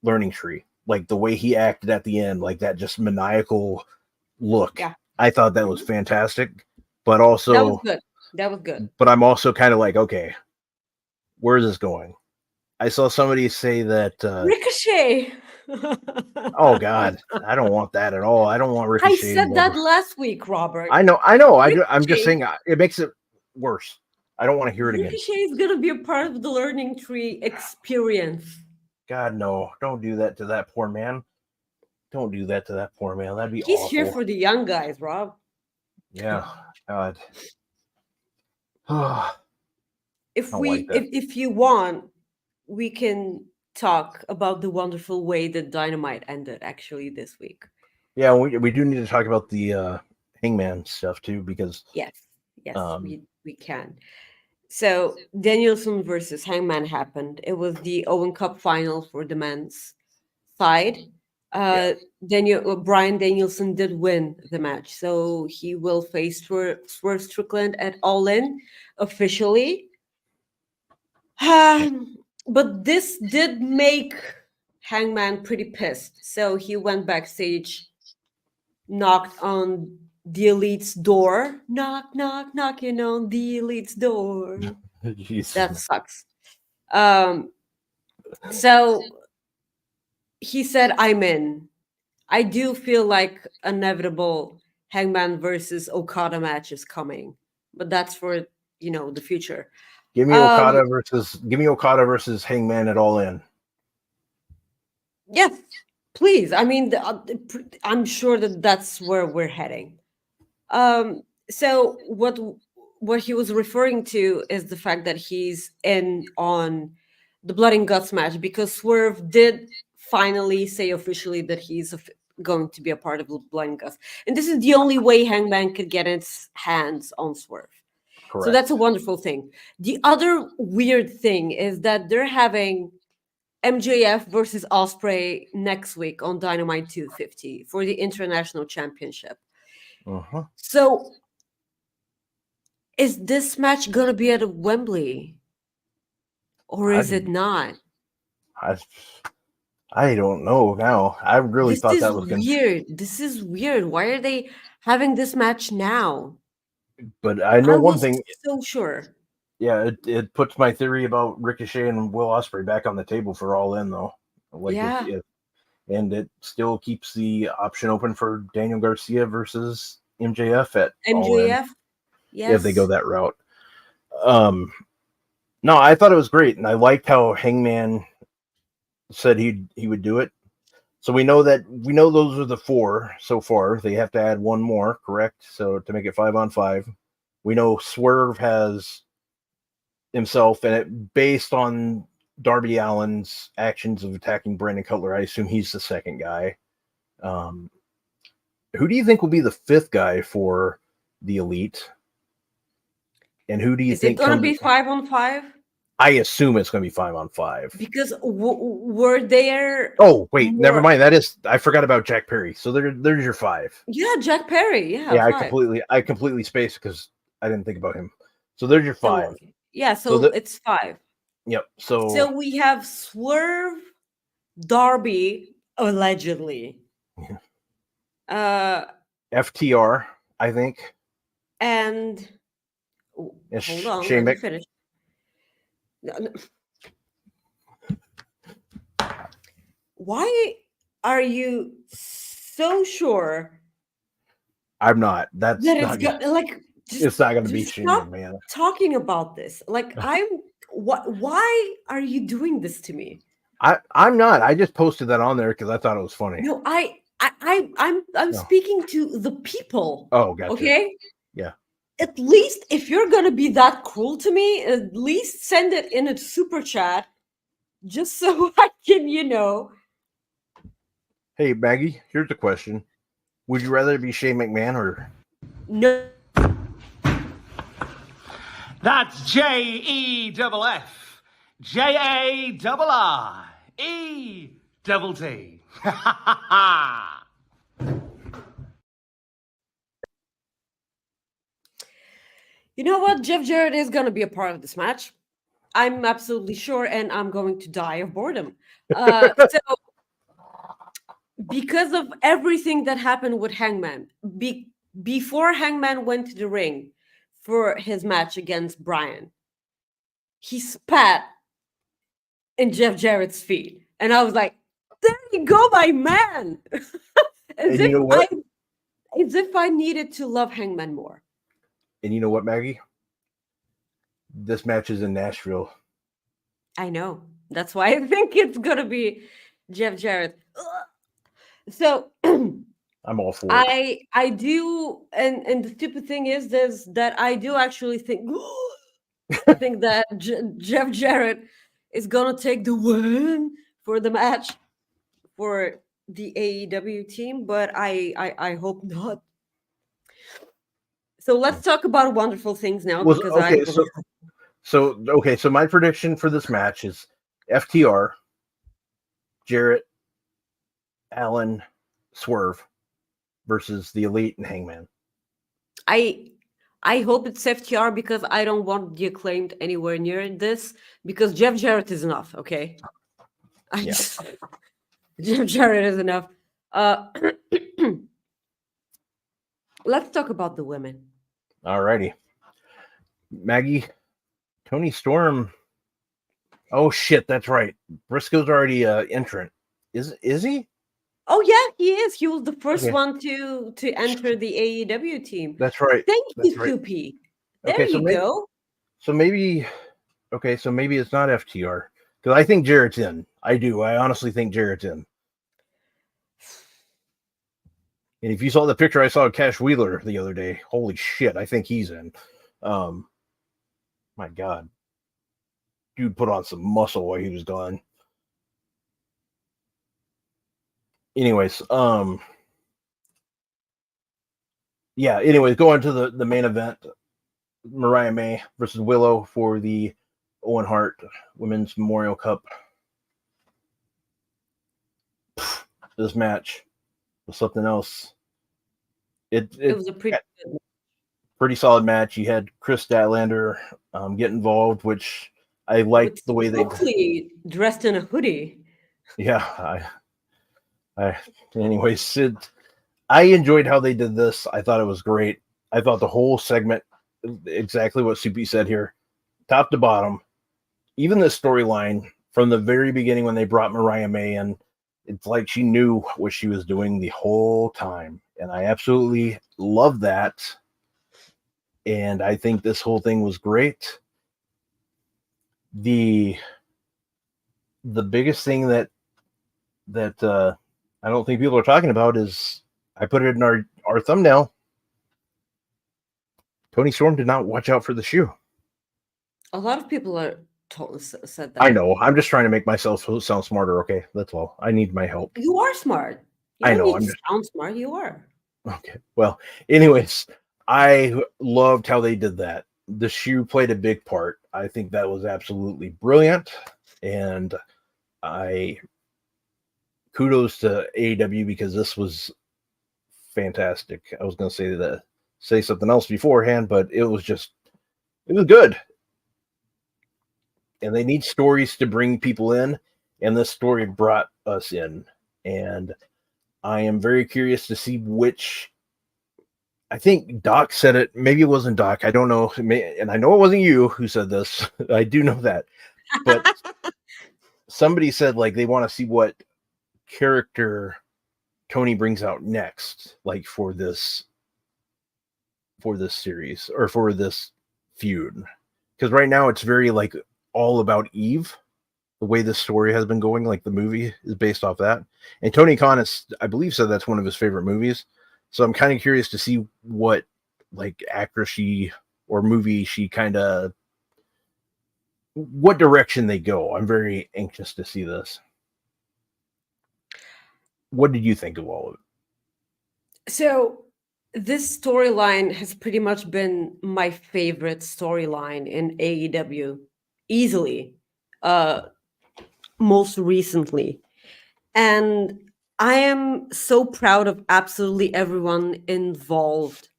S1: learning tree. Like the way he acted at the end, like that just maniacal look.
S2: Yeah.
S1: I thought that was fantastic, but also
S2: That was good.
S1: But I'm also kind of like, okay, where is this going? I saw somebody say that
S2: Ricochet.
S1: Oh God, I don't want that at all. I don't want Ricochet.
S2: I said that last week, Robert.
S1: I know. I'm just saying it makes it worse. I don't want to hear it again.
S2: Ricochet is going to be a part of the learning tree experience.
S1: God, no. Don't do that to that poor man. Don't do that to that poor man. That'd be
S2: He's
S1: awful.
S2: here for the young guys, Rob.
S1: Yeah. God.
S2: If you want, we can talk about the wonderful way that Dynamite ended actually this week.
S1: Yeah, we do need to talk about the Hangman stuff too, because
S2: Yes,
S1: um,
S2: we can. So Danielson versus Hangman happened. It was the Owen Cup final for the men's side.
S1: yeah,
S2: Brian Danielson did win the match, so he will face Swerve Strickland at All In officially. But this did make Hangman pretty pissed, so he went backstage, knocked on the Elite's door. Knock, knock, knocking on the Elite's door.
S1: jeez.
S2: That sucks. Um, so he said, I'm in. I do feel like inevitable Hangman versus Okada match is coming, but that's for the future.
S1: Give me
S2: Um,
S1: Okada versus Hangman at All In.
S2: yes, please. I mean, I'm sure that that's where we're heading. So what he was referring to is the fact that he's in on the Blood and Guts match because Swerve did finally say officially that he's going to be a part of the Blood and Guts, and this is the only way Hangman could get its hands on Swerve.
S1: Correct.
S2: So that's a wonderful thing. The other weird thing is that they're having MJF versus Osprey next week on Dynamite 250 for the International Championship.
S1: Uh-huh.
S2: So is this match gonna be at Wembley, or is it not?
S1: I don't know now. I really
S2: This
S1: thought
S2: is
S1: that was going to,
S2: weird. This is weird. Why are they having this match now?
S1: but I know
S2: I
S1: one
S2: was
S1: thing.
S2: so sure.
S1: Yeah, it puts my theory about Ricochet and Will Ospreay back on the table for All In, though. Like,
S2: Yeah.
S1: and it still keeps the option open for Daniel Garcia versus MJF at All In
S2: MJF. Yes.
S1: if they go that route. No, I thought it was great, and I liked how Hangman said he would do it. So we know those are the 4 so far. They have to add one more, correct? So to make it 5-on-5. We know Swerve has himself, and it based on Darby Allin's actions of attacking Brandon Cutler, I assume he's the second guy. Who do you think will be the 5th guy for the Elite? And who do you think
S2: is it going to be 5-on-5?
S1: I assume it's going to be 5-on-5
S2: because were there?
S1: Oh wait, never
S2: more-
S1: mind. I forgot about Jack Perry. So there's your 5.
S2: Yeah, Jack Perry. Yeah,
S1: Yeah,
S2: 5.
S1: I completely spaced because I didn't think about him. So there's your 5.
S2: Yeah, so it's 5.
S1: Yep.
S2: So we have Swerve, Darby, allegedly.
S1: FTR, I think.
S2: And
S1: Yes,
S2: hold on,
S1: Shane
S2: let me finish. Why are you so sure?
S1: I'm not. That's
S2: that
S1: not
S2: it's gonna, like
S1: it's not going to be
S2: just
S1: Shane
S2: stop
S1: McMahon.
S2: talking about this. Like why are you doing this to me?
S1: I'm not. I just posted that on there because I thought it was funny.
S2: No, I'm speaking to the people.
S1: Oh, gotcha.
S2: Okay.
S1: Yeah.
S2: At least if you're gonna be that cruel to me, at least send it in a super chat, just so I can,
S1: Hey Maggie, here's the question: would you rather be Shane McMahon or
S2: No.
S3: That's JEFF. JARRIEDD.
S2: You know what? Jeff Jarrett is going to be a part of this match. I'm absolutely sure, and I'm going to die of boredom. So, because of everything that happened with Hangman, before Hangman went to the ring for his match against Bryan, he spat in Jeff Jarrett's feet. And I was like, there you go, my man. as if I needed to love Hangman more.
S1: And you know what, Maggie? This match is in Nashville.
S2: I know. That's why I think it's going to be Jeff Jarrett. So
S1: I'm all for it.
S2: I do, and the stupid thing is that I do actually think that Jeff Jarrett is going to take the win for the match for the AEW team, but I hope not. So let's talk about wonderful things now
S1: Was
S2: because
S1: okay. So my prediction for this match is FTR, Jarrett, Allen, Swerve versus the Elite and Hangman.
S2: I hope it's FTR because I don't want the Acclaimed anywhere near this because Jeff Jarrett is enough. Okay, I
S1: Yeah.
S2: just Jeff Jarrett is enough. Uh, let's talk about the women.
S1: Alrighty. Maggie, Toni Storm. Oh shit, that's right. Briscoe's already entrant. Is he?
S2: Oh yeah, he is. He was the first
S1: Okay.
S2: one to enter the AEW team.
S1: That's right.
S2: Thank
S1: That's
S2: you,
S1: right.
S2: Soupy. There
S1: Okay,
S2: you go.
S1: so maybe it's not FTR. Because I think Jarrett's in. I do. I honestly think Jarrett's in. And if you saw the picture I saw of Cash Wheeler the other day, holy shit, I think he's in. My God. Dude put on some muscle while he was gone. Anyways, yeah, anyways, going to the main event. Mariah May versus Willow for the Owen Hart Women's Memorial Cup. This match was something else. It
S2: was a
S1: pretty solid match. You had Chris Statlander get involved, which I liked the way they
S2: dressed in a hoodie.
S1: Yeah, anyways, I enjoyed how they did this. I thought it was great. I thought the whole segment, exactly what Soupy said here, top to bottom, even the storyline from the very beginning when they brought Mariah May in, it's like she knew what she was doing the whole time. And I absolutely love that. And I think this whole thing was great. The biggest thing that I don't think people are talking about is, I put it in our thumbnail, Toni Storm did not watch out for the shoe.
S2: A lot of people said that.
S1: I know. I'm just trying to make myself sound smarter. Okay, that's all. I need my help.
S2: You are smart.
S1: I know.
S2: I'm sound smart. You are.
S1: Okay. Well, anyways, I loved how they did that. The shoe played a big part. I think that was absolutely brilliant, and kudos to AEW because this was fantastic. I was going to say something else beforehand, but it was good. And they need stories to bring people in, and this story brought us in. And I am very curious to see which. I think Doc said it. Maybe it wasn't Doc. I don't know. And I know it wasn't you who said this. I do know that. But somebody said like they want to see what character Toni brings out next, like for this series or for this feud. Because right now it's very like all about Eve. The way this story has been going, like the movie is based off that. And Tony Khan I believe, said that's one of his favorite movies. So I'm kind of curious to see what like actress or movie she what direction they go. I'm very anxious to see this. What did you think of all of it?
S2: So this storyline has pretty much been my favorite storyline in AEW, easily, most recently. And I am so proud of absolutely everyone involved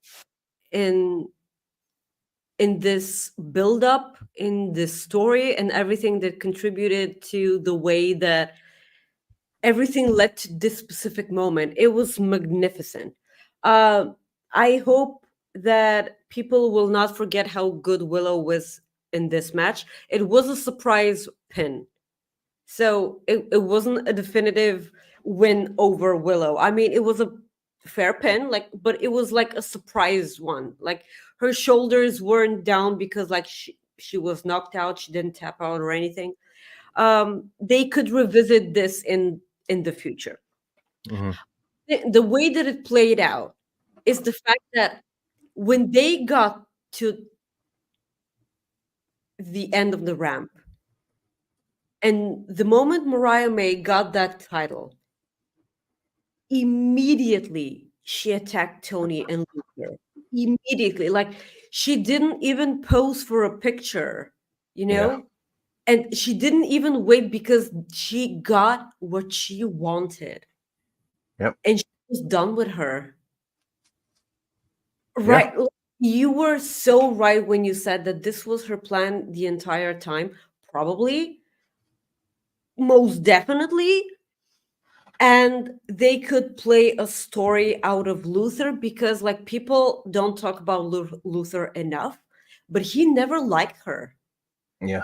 S2: in this build-up, in this story, and everything that contributed to the way that everything led to this specific moment. It was magnificent. I hope that people will not forget how good Willow was in this match. It was a surprise pin. So it wasn't a definitive win over Willow. I mean, it was a fair pin, but it was like a surprise one. Like her shoulders weren't down because like she was knocked out. She didn't tap out or anything. They could revisit this in the future.
S1: Mm-hmm.
S2: The way that it played out is the fact that when they got to the end of the ramp, and the moment Mariah May got that title, immediately she attacked Tony and Luther. Immediately. Like she didn't even pose for a picture, you
S1: Yeah.
S2: know? And she didn't even wait because she got what she wanted.
S1: Yep.
S2: And she was done with her.
S1: Yeah.
S2: Right. You were so right when you said that this was her plan the entire time. Probably, most definitely. And they could play a story out of Luther because, like, people don't talk about Luther enough, but he never liked her.
S1: Yeah.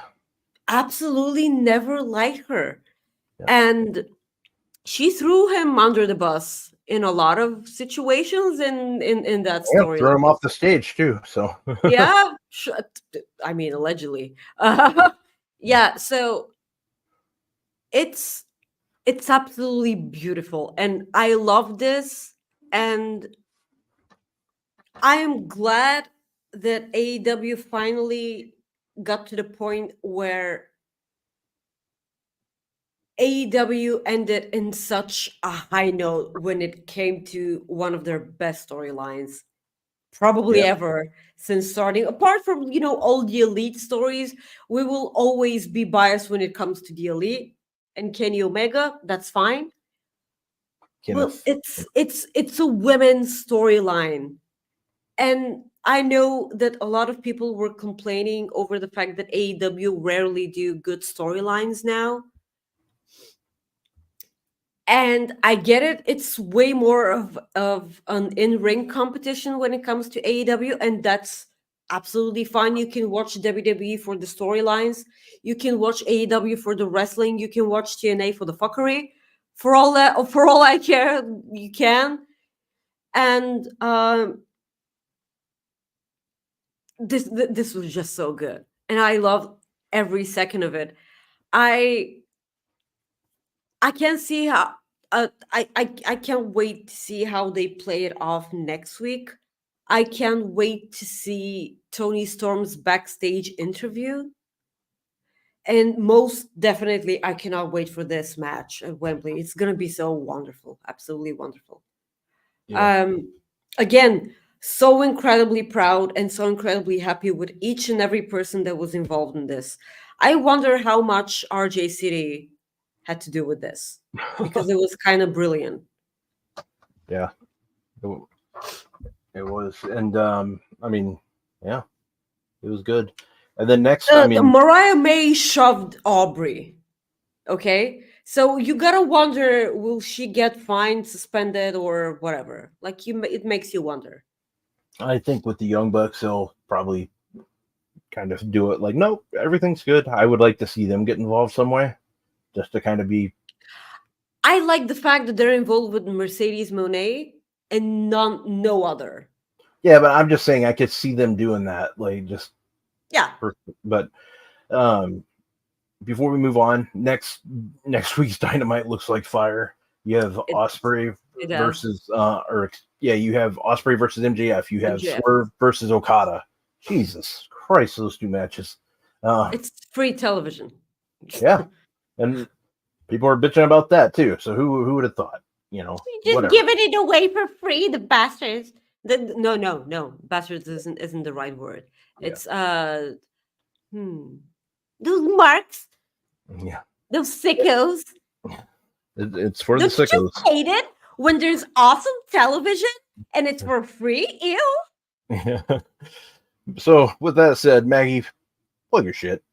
S2: Absolutely never liked her.
S1: Yeah.
S2: And she threw him under the bus in a lot of situations in that
S1: Yeah. Throw him
S2: storyline.
S1: off the stage too. So.
S2: Yeah, I mean, allegedly. Yeah, so it's it's absolutely beautiful, and I love this, and I am glad that AEW finally got to the point where AEW ended in such a high note when it came to one of their best storylines probably
S1: Yeah.
S2: ever since starting. Apart from, all the elite stories, we will always be biased when it comes to the elite and Kenny Omega. That's fine. But
S1: Kenneth.
S2: it's a women's storyline. And I know that a lot of people were complaining over the fact that AEW rarely do good storylines now. And I get it. It's way more of an in-ring competition when it comes to AEW, and that's absolutely fine. You can watch WWE for the storylines. You can watch AEW for the wrestling. You can watch TNA for the fuckery. For all I care, you can. And this was just so good, and I love every second of it. I I can't see how. I can't wait to see how they play it off next week. I can't wait to see Toni Storm's backstage interview, and most definitely, I cannot wait for this match at Wembley. It's gonna be so wonderful, absolutely wonderful.
S1: Yeah.
S2: Um, Again, so incredibly proud and so incredibly happy with each and every person that was involved in this. I wonder how much RJ City had to do with this because it was kind of brilliant.
S1: Yeah. It, it was, and I mean, yeah, it was good. And then next, I mean,
S2: Mariah May shoved Aubrey. Okay, so you gotta wonder: will she get fined, suspended, or whatever? Like it makes you wonder.
S1: I think with the Young Bucks, they'll probably kind of do it like, nope, everything's good. I would like to see them get involved some way, just to kind of be.
S2: I like the fact that they're involved with Mercedes Monet and no other.
S1: Yeah, but I'm just saying I could see them doing that, like just.
S2: Yeah.
S1: But um, before we move on, next week's Dynamite looks like fire. You have Osprey
S2: It does.
S1: versus you have Osprey versus MJF. You have
S2: MJF.
S1: Swerve versus Okada. Jesus Christ, those two matches.
S2: It's free television.
S1: Yeah, and people are bitching about that too. So who would have thought?
S2: Just
S1: whatever.
S2: giving it away for free, the bastards. No, bastards isn't the right word.
S1: Yeah.
S2: It's those marks,
S1: Yeah,
S2: those sickos.
S1: it's for
S2: Don't
S1: the sickos.
S2: you hate it when there's awesome television and it's for free? Ew.
S1: Yeah. So with that said, Maggie, plug your shit.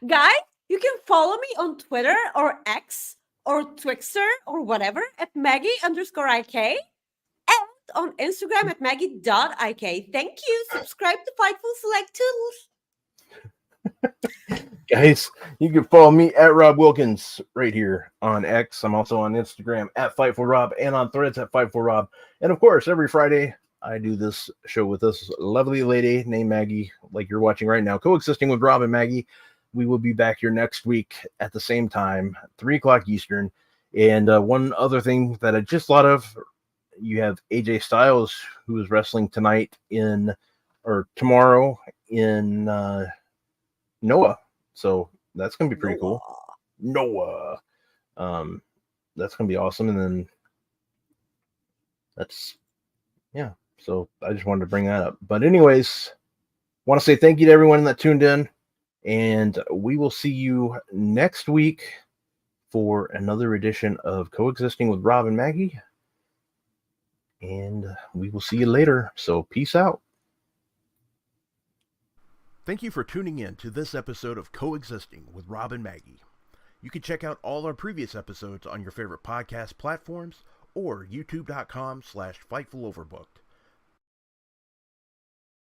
S2: Guys, you can follow me on Twitter or X or Twixter or whatever at Maggie_IK and on Instagram at Maggie.IK. Thank you. Subscribe to Fightful Select Tools.
S1: Guys, you can follow me at Rob Wilkins right here on X. I'm also on Instagram at Fightful_Rob and on Threads at Fightful_Rob. And of course, every Friday, I do this show with this lovely lady named Maggie, like you're watching right now, Coexisting with Rob and Maggie. We will be back here next week at the same time, 3 o'clock Eastern. And one other thing that I just thought of, you have AJ Styles, who is wrestling tomorrow in Noah. So that's going to be pretty cool. Noah. That's going to be awesome. And then That's, yeah. So I just wanted to bring that up. But anyways, want to say thank you to everyone that tuned in. And we will see you next week for another edition of Coexisting with Rob and Maggie. And we will see you later. So peace out. Thank you for tuning in to this episode of Coexisting with Rob and Maggie. You can check out all our previous episodes on your favorite podcast platforms or youtube.com/FightfulOverbooked.